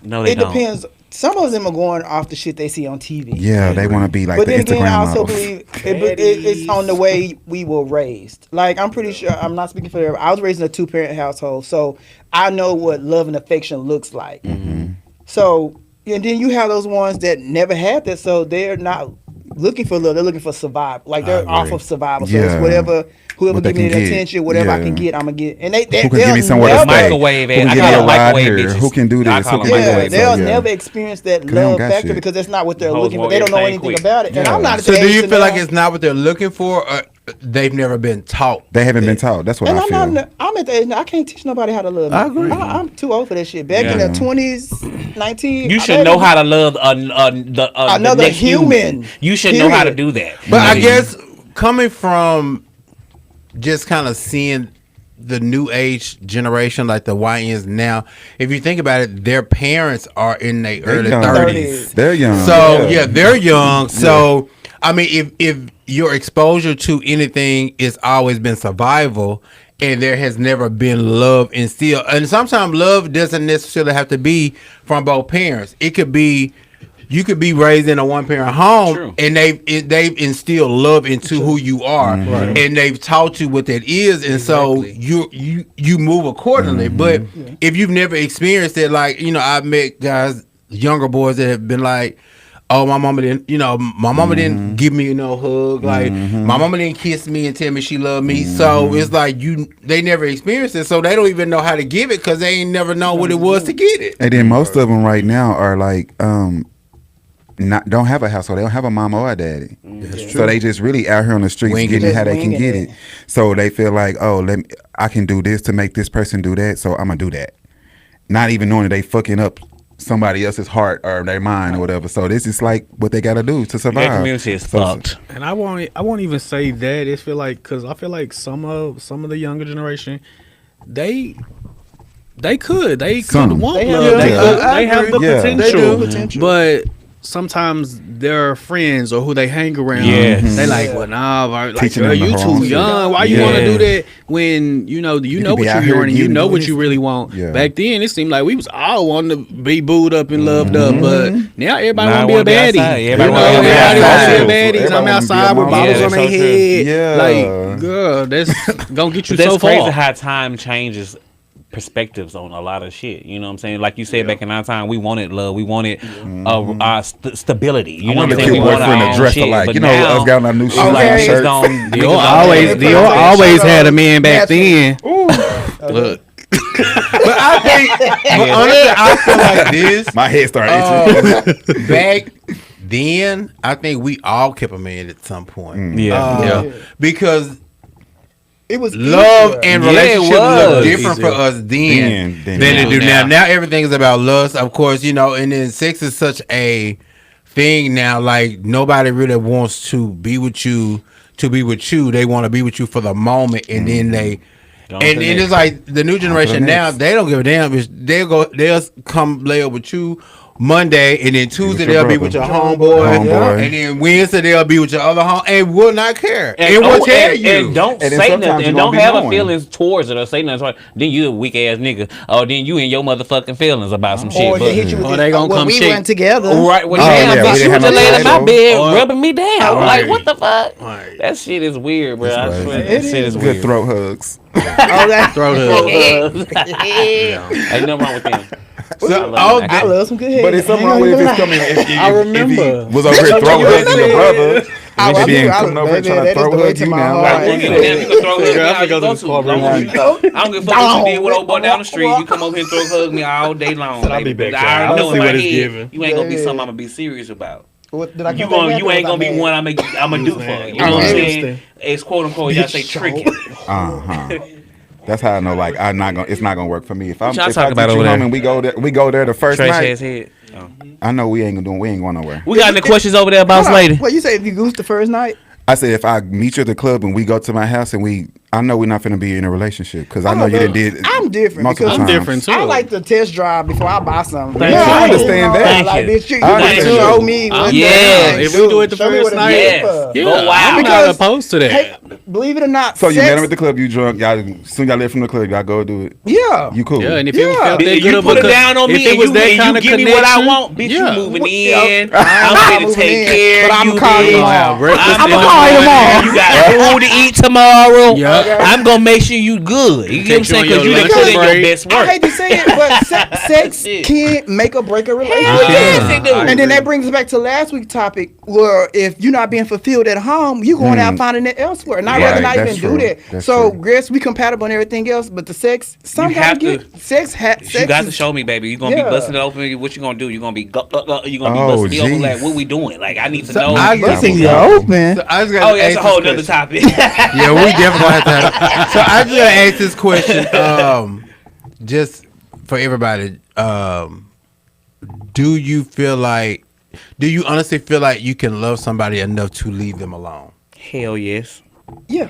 S3: No, they
S5: it
S3: don't.
S5: depends. Some of them are going off the shit they see on TV.
S1: Yeah, they want to be like
S5: But
S1: the
S5: then
S1: Instagram
S5: again, I also
S1: models.
S5: believe it's on the way we were raised. Like, I'm pretty sure, I'm not speaking for everyone. I was raised in a 2-parent household, so I know what love and affection looks like. So, and then you have those ones that never had that, so they're not looking for love. They're looking for survival. Like, they're off of survival. So
S1: Yeah.
S5: it's whoever
S1: What they
S5: give me
S1: can
S5: the
S1: get.
S5: attention, whatever I
S1: Yeah.
S5: can get, I'm going to get. And
S1: Who can
S5: they'll
S1: give me somewhere to
S5: never-
S1: stay?
S3: Microwave
S1: Who
S3: it.
S1: can
S3: I
S1: give
S3: call
S1: me a
S3: them
S1: ride
S3: microwave
S1: here?
S3: bitches.
S1: Who can do
S3: I
S1: this?
S3: call
S1: Who
S3: them
S1: can
S5: Yeah,
S1: do
S3: microwave
S1: that?
S5: they'll
S1: So, yeah.
S5: never experience that
S1: 'Cause they don't
S5: love
S1: got
S5: factor
S1: shit.
S5: because that's not what they're
S3: Hoes
S5: looking for.
S3: want
S5: They don't know
S3: everything
S5: anything
S3: quick.
S5: about it. And
S1: Yeah.
S5: I'm not at
S7: So
S5: the
S7: do
S5: age
S7: you
S5: to
S7: feel like
S5: now-
S7: it's not what they're looking for, or they've never been taught?
S1: They haven't been taught. That's what
S5: And
S1: I feel.
S5: I'm at the age now, I can't teach nobody how to love me.
S7: I agree.
S5: I'm too old for that shit. Back in
S3: Yeah.
S5: the 20s, 19.
S3: You
S5: I
S3: should
S5: had
S3: know
S5: to-
S3: how to love the
S5: Another
S3: next
S5: human.
S3: You should know how to
S5: Period.
S3: do that.
S7: But I guess coming from just kind of seeing the new age generation, like the YNs now, if you think about it, their parents are in their early
S1: young.
S7: 30s.
S1: They're young.
S7: So yeah, they're young. So I mean, if your exposure to anything is always been survival, and there has never been love instilled, and sometimes love doesn't necessarily have to be from both parents. It could be. You could be raised in a one-parent home,
S3: True.
S7: and they've instilled love into who you are, and they've taught you what that is, and so you move accordingly. But if you've never experienced it, like I've met guys, younger boys that have been like, "Oh, my mama didn't, didn't give me no hug, like my mama didn't kiss me and tell me she loved me." So it's like they never experienced it, so they don't even know how to give it because they ain't never know what it was to get it.
S1: And then most of them right now are like, don't have a household. They don't have a mama or a daddy. So they just really out here on the streets
S7: Winging
S1: getting
S5: it.
S1: how they can
S5: Winging
S1: get
S5: it.
S1: it. So they feel like, I can do this to make this person do that, so I'm gonna do that. Not even knowing that they fucking up somebody else's heart or their mind or whatever. So this is like what they gotta do to survive.
S3: That community is
S1: So-
S3: fucked.
S4: And I won't even say that. It's feel like because I feel like some of the younger generation, they could
S1: Some.
S4: want
S5: They have-
S4: love. They,
S5: yeah.
S4: could,
S7: I
S4: they have the
S1: agree. Yeah.
S4: potential.
S5: They do. Potential.
S4: But sometimes their friends or who they hang around,
S3: Yes.
S4: they like, well, nah, like,
S1: Teaching
S4: girl,
S1: them the
S4: you
S1: wrong
S4: too
S1: shit.
S4: young. Why you want to
S3: Yeah.
S4: do that when you know
S1: be
S4: what
S1: out
S4: you're
S1: here
S4: doing and you
S1: getting
S4: know what
S1: this.
S4: you really want.
S1: Yeah.
S4: Back then, it seemed like we was all wanting to be booed up and loved up, but now everybody
S3: Now
S4: want to be a
S3: wanna be
S4: baddie.
S3: outside.
S4: You
S3: Everybody
S4: know,
S3: wanna be
S4: everybody want to
S3: outside.
S4: be a baddie.
S1: Everybody
S4: I'm
S1: wanna be a
S4: outside with
S1: mama.
S4: bottles
S3: Yeah,
S4: on their
S3: that's so
S4: head.
S1: Yeah.
S4: Like, girl, that's gonna get you
S3: But that's
S4: so
S3: crazy
S4: far.
S3: how time changes perspectives on a lot of shit. You know what I'm saying? Like you said, back in our time, we wanted love. We wanted our stability. You know what I'm
S1: wanted
S3: saying?
S1: cute
S3: We wanted
S1: boyfriend
S3: our
S1: to
S3: own
S1: dress
S3: shit.
S1: alike.
S3: But
S1: You know,
S3: now,
S1: us got our new shoes
S3: it's like
S1: and
S3: niggas
S1: shirts.
S3: gon'
S4: Dior always had a man back then. Look,
S7: But I think, but honestly, I feel like this.
S1: My head started itching.
S7: Back then, I think we all kept a man at some point.
S3: Yeah.
S7: Because
S5: It was
S7: love
S5: easier.
S7: and
S3: Yeah, it
S7: relationships look
S3: was.
S7: different for us then
S1: Then
S7: than it do now.
S3: now.
S7: Now everything is about lust, of course, and then sex is such a thing now. Like nobody really wants to be with you to be with you. They want to be with you for the moment, and then they.
S3: Go
S7: And
S3: to the
S7: it's
S3: next.
S7: like the new generation now,
S1: next.
S7: they don't give a damn. They'll come lay up with you Monday, and then Tuesday
S1: your
S7: they'll be
S1: brother.
S7: with your homeboy,
S1: Homeboy.
S7: and then Wednesday they'll be with your other home, and will not care. And,
S3: oh,
S7: will tell you.
S3: and don't
S1: And then
S3: say
S1: sometimes
S3: nothing.
S1: you
S3: And
S1: gonna
S3: don't
S1: be
S3: have a
S1: knowing.
S3: feelings towards it or say nothing. Towards it. Then you a weak ass nigga. Or then you in your motherfucking feelings about some shit.
S5: Or they hit you with
S4: Or
S5: this,
S4: they gonna
S5: well,
S4: come
S5: we
S4: check.
S5: went together.
S3: Right, well,
S1: Oh,
S3: damn,
S1: yeah, we
S3: bitch,
S1: didn't
S3: you
S1: have
S3: just
S1: no
S3: laying in my
S1: title.
S3: bed,
S4: Or-
S3: rubbing me down.
S4: Right.
S3: Like, what the fuck?
S4: Right.
S3: That shit is weird, bro. I
S1: That's
S3: swear,
S1: right.
S3: that shit is
S1: Good
S3: weird.
S1: throat hugs.
S5: Oh, that,
S4: throw the
S3: Ain't nothing wrong with them.
S7: So,
S3: I love
S5: I love some good head.
S1: But it's something wrong with if it's coming. If
S4: I remember.
S1: he was over here throwing hugs to your brother.
S5: I
S1: They be
S5: I
S1: coming over here
S5: baby,
S1: trying to
S5: that is
S1: throw
S5: the
S1: a
S5: way
S1: hug
S5: to
S1: you
S5: my
S1: now.
S5: heart.
S3: You can throw a hug me all you go to. Long as you- I don't give a fuck what you did with old boy down the street. You come over here and throw a hug me all day long.
S4: Said, I'll
S3: baby.
S4: be back,
S3: I
S4: y'all.
S3: already know
S4: I'll
S3: in
S4: see
S3: my
S4: what it's
S3: head,
S4: giving.
S3: you ain't gonna be
S5: Baby.
S3: something I'm gonna be serious about.
S5: What, did I
S3: You
S5: come
S3: gonna
S5: back
S3: you
S5: happy
S3: ain't
S5: or was
S3: gonna
S5: I
S3: be
S5: mad?
S3: one I'm gonna do for. You know what I'm saying? It's quote unquote y'all say tricking.
S1: That's how I know. Like it's not gonna work for me. If I
S3: y'all
S1: if
S3: talk
S1: I
S3: about
S1: get you
S3: over
S1: home
S3: there?
S1: and we go there the first
S3: Trash
S1: night.
S3: ass head. Oh.
S1: I know we ain't going nowhere.
S3: We got any questions over there, boss
S5: Hold on.
S3: lady?
S5: What you say? If you goose the first night?
S1: I said if I meet you at the club and we go to my house and I know we're not finna be in a relationship because I know you done did.
S5: I'm different
S1: multiple
S5: because
S4: I'm
S1: times.
S4: different too.
S5: I like to test drive before I buy something.
S3: Thank
S1: Yeah,
S3: you.
S1: I understand that.
S3: Thank
S5: Like,
S3: you.
S5: bitch, you
S1: I
S5: got
S1: understand
S5: to
S1: that.
S5: show me what
S3: Yeah,
S5: that
S4: if
S5: thing
S4: we do it the
S5: Show me
S4: first
S5: what it
S4: night,
S5: made
S3: Yes.
S5: for.
S4: Yeah,
S3: Go wild.
S4: I'm
S5: Because-
S4: not opposed to that.
S5: Hey, believe it or not,
S1: So you
S5: sex,
S1: met him at the club, you drunk, y'all soon y'all left from the club, y'all go do it.
S5: Yeah.
S1: You cool.
S4: Yeah, and if
S5: Yeah.
S4: it felt that
S3: If
S4: good
S3: you
S4: of
S3: put
S4: a
S3: it down on
S4: if
S3: me
S4: it
S3: and
S4: was
S3: you,
S4: that
S3: and
S4: kind
S3: you
S4: of
S3: give me
S4: connection,
S3: what I want, bitch,
S4: yeah.
S3: you moving
S5: Yeah.
S3: in.
S5: I'm
S3: I'm
S5: not
S3: ready to
S5: moving
S3: take
S5: in,
S3: care
S5: but
S3: of
S5: I'ma
S3: you,
S5: call you
S3: bitch.
S5: tomorrow.
S4: breakfast
S5: I'ma
S4: in
S5: call you
S4: the
S5: tomorrow.
S4: morning.
S3: You got food to eat tomorrow.
S4: Yeah.
S3: I'm gonna make sure you good. You get what I'm
S4: Take you
S3: saying?
S4: on
S3: Because
S4: your
S3: you done
S4: lunch
S3: put in your
S4: break.
S3: best
S5: I
S3: work.
S5: hate to say it, but sex can't make or break a relationship.
S3: Hell yes, it do.
S5: And then that brings us back to last week's topic, where if you're not being fulfilled at home, you going out finding it elsewhere. And I'd rather
S1: Right,
S5: not
S1: that's
S5: even do
S1: true.
S5: that.
S1: That's
S5: So,
S1: true.
S5: yes, we compatible and everything else, but the sex, some
S3: You
S5: gotta
S3: have to-
S5: get sex.
S3: You got to
S5: is-
S3: show me, baby. You gonna
S5: Yeah.
S3: be busting it open. What you gonna do? You gonna be you gonna be
S1: Oh,
S3: busting me open. Like,
S1: jeez.
S3: what we doing? Like, I need to
S7: So
S3: know.
S7: I
S5: Busting
S7: just-
S5: you open.
S7: So I just gotta
S3: Oh, yeah,
S7: ask
S3: that's a
S7: this
S3: whole nother
S7: question.
S3: topic.
S7: Yeah, we definitely gonna have to have. So I just gotta ask this question, just for everybody. Do you honestly feel like you can love somebody enough to leave them alone?
S3: Hell yes,
S5: Yeah.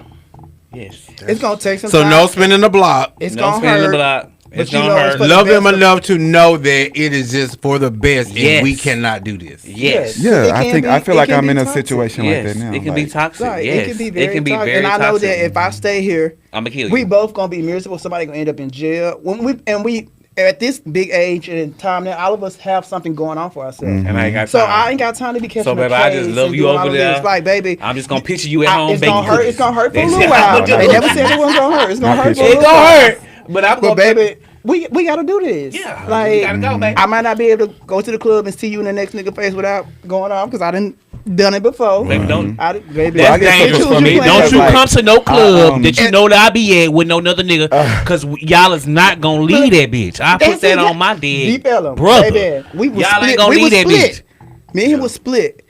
S3: yes.
S5: It's going to take some
S7: So
S5: time.
S7: no spinning the block.
S5: It's
S3: No
S5: going to
S3: spinning the
S5: hurt.
S3: block. It's
S5: you
S3: gonna
S5: know it's
S3: hurt.
S5: for the
S7: Love them
S5: best of-
S7: enough to know that it is just for the best,
S3: Yes.
S7: and we cannot do this.
S3: Yes.
S1: Yeah,
S5: It
S1: I
S5: can
S1: think
S5: be-
S1: I feel
S5: it
S1: like
S5: can
S1: I'm
S5: be
S1: in a
S5: toxic.
S1: situation
S3: Yes.
S1: like that now.
S3: It can be
S1: like,
S3: toxic.
S5: Right,
S3: Yes.
S5: it can be very toxic.
S3: very
S5: And I know
S3: toxic.
S5: that if I stay here,
S3: I'm gonna kill you.
S5: we both gonna be miserable. Somebody gonna end up in jail. We at this big age and time now, all of us have something going on for ourselves.
S3: and I ain't got
S5: So
S3: time.
S5: I ain't got time to be catching
S3: So,
S5: a
S3: baby, I just
S5: case
S3: love
S5: and
S3: you
S5: doing all
S3: over
S5: of
S3: there.
S5: this. Like, baby,
S3: I'm just gonna picture you at home
S5: it's
S3: baking
S5: gonna hurt.
S3: cookies.
S5: It's gonna hurt for a
S3: That's
S5: little
S3: it.
S5: while.
S3: I'ma do
S5: They
S3: it.
S5: never said it wasn't gonna hurt. It's gonna hurt for a
S3: It
S5: little
S3: gonna
S5: while.
S3: hurt, but I'm
S5: But
S3: gonna.
S5: baby, we gotta do this.
S3: Yeah,
S5: like
S3: we gotta go, baby.
S5: I might not be able to go to the club and see you in the next nigga face without going off because I didn't done it before.
S3: Baby, don't.
S5: Baby,
S3: That's
S1: I guess
S3: dangerous
S1: it's
S3: for
S1: for
S3: me.
S1: me
S3: Don't
S1: because,
S3: you
S1: like,
S3: come to no club
S1: um,
S3: that you know that I be at with no another nigga, cause y'all is not gonna leave that bitch. I put that on my dead
S5: Deep Ellum,
S3: brother.
S5: baby. We was
S3: Y'all
S5: split.
S3: ain't gonna
S5: we
S3: leave
S5: was
S3: that
S5: split.
S3: bitch.
S5: Me and him was split.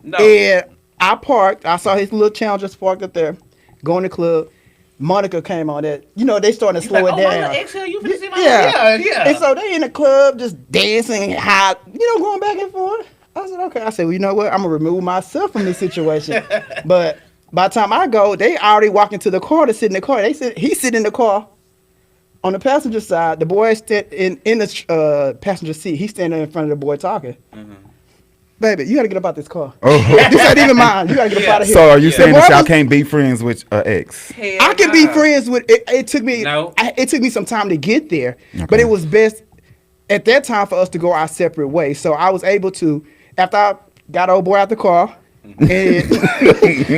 S3: No.
S5: And I parked. I saw his little channel just parked up there, going to the club. Monica came on that. You know, they starting to slow it down.
S3: Exhale, you finna see my
S5: Yeah. And so they in the club just dancing, high, going back and forth. I said, okay. I said, well, you know what? I'm gonna remove myself from this situation. But by the time I go, they already walk into the car to sit in the car. He sit in the car on the passenger side. The boy in the passenger seat. He's standing in front of the boy talking.
S3: Mm-hmm.
S5: Baby, you gotta get up out this car.
S1: Oh.
S5: This ain't even mine. You gotta get up out of here.
S1: So are you saying
S5: The
S1: that
S5: boy
S1: y'all
S5: was-
S1: can't be friends with ex?
S5: I can be friends with it. It took me.
S3: No.
S5: It took me some time to get there,
S1: Okay.
S5: but it was best at that time for us to go our separate ways. So I was able to, after I got old boy out the car, and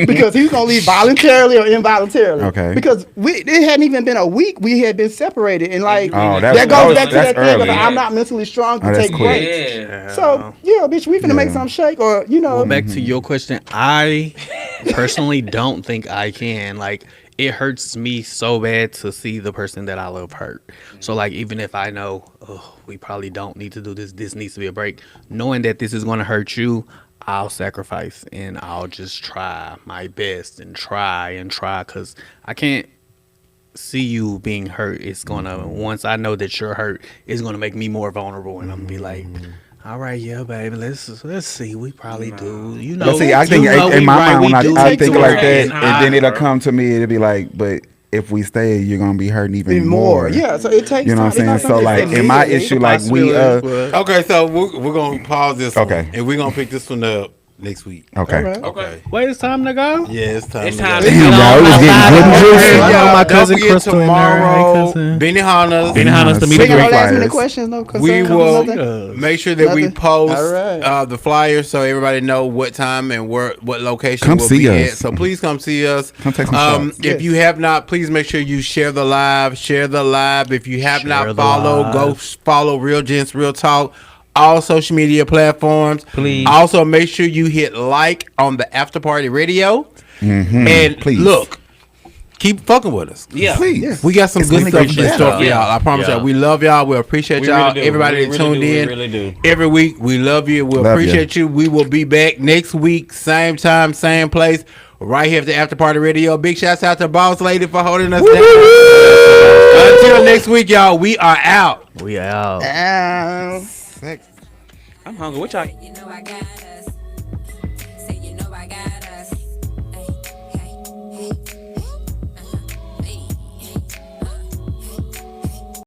S5: because he was gonna leave voluntarily or involuntarily.
S1: Okay.
S5: Because it hadn't even been a week we had been separated, and like
S1: Oh,
S5: that goes back to
S1: that's
S5: that thing of
S1: early.
S5: I'm not mentally strong to
S1: Oh, that's
S5: take
S1: quick.
S5: breaks.
S3: Yeah.
S5: So yeah, bitch, we finna make
S1: Yeah.
S5: something shake, or
S4: Well, back to your question, I personally don't think I can. Like, it hurts me so bad to see the person that I love hurt. So, like, even if I know, oh, we probably don't need to do this, this needs to be a break, knowing that this is going to hurt you, I'll sacrifice and I'll just try my best and try because I can't see you being hurt. It's gonna, once I know that you're hurt, it's gonna make me more vulnerable, and I'm gonna be like, all right, yeah, baby, let's see. We probably do, you know.
S1: But see, I think
S4: you know
S1: in
S4: we
S1: my
S4: right,
S1: mind
S4: we
S1: when
S4: do
S1: I
S4: take
S1: think
S4: to
S1: like
S4: it.
S1: that,
S3: It's
S1: and then
S3: hard,
S1: it'll
S3: bro.
S1: come to me. It'll be like, but if we stay, you're gonna be hurting even
S5: more.
S1: more.
S5: Yeah, so it takes.
S1: You know what I'm
S5: time.
S1: saying? So like, in my issue, like we
S7: Okay, so we're gonna pause this.
S1: Okay.
S7: one, and we're gonna pick this one up next week.
S1: okay.
S5: All right.
S7: Okay.
S4: Wait, it's time to go.
S7: Yeah, it's time.
S3: It's
S7: to
S3: time
S7: go.
S3: to
S1: Damn,
S3: get
S1: y'all,
S3: on
S1: it was
S3: my
S1: getting
S3: body.
S1: good and juicy.
S4: I know my
S7: Don't
S4: cousin
S7: forget
S4: Crystal in there. Hey,
S7: tomorrow,
S4: cousin.
S7: Benny Hanna's.
S3: Benny Hanna's to meet
S5: We
S3: the
S5: got no
S3: great
S5: last minute
S1: flyers.
S5: questions, no concerns.
S7: We will
S5: nothing?
S7: make sure that we
S5: Nothing?
S7: post
S5: All right.
S7: the flyers so everybody know what time and what location
S1: Come
S7: we'll
S1: see
S7: be
S1: us.
S7: at. So please come see us.
S1: Come take some shots.
S7: If
S5: Yes.
S7: you have not, please make sure you share the live. Share the live. If you have
S4: Share
S7: not
S4: the
S7: followed, go
S4: live.
S7: follow Real Gents Real Talk all social media platforms.
S3: Please.
S7: Also, make sure you hit like on the Afterparty Radio. And
S1: Please.
S7: look, keep fucking with us.
S3: Yeah.
S1: Please.
S7: We got some
S1: It's
S7: good
S1: gonna
S7: stuff
S1: get
S7: in
S1: better.
S7: store for
S3: Yeah.
S7: y'all. I promise
S3: Yeah.
S7: y'all. We love y'all. We appreciate
S3: We
S7: y'all.
S3: really do.
S7: Everybody
S3: We
S7: that
S3: really
S7: tuned
S3: do. We
S7: in
S3: really do.
S7: every week. We love you. We
S1: Love
S7: appreciate you. We will be back next week, same time, same place, right here at the Afterparty Radio. Big shouts out to Boss Lady for holding us down. Until next week, y'all. We are out.
S4: We out.
S5: Ow.
S1: Sex.
S3: I'm hungry. What y'all?
S8: You know I gotta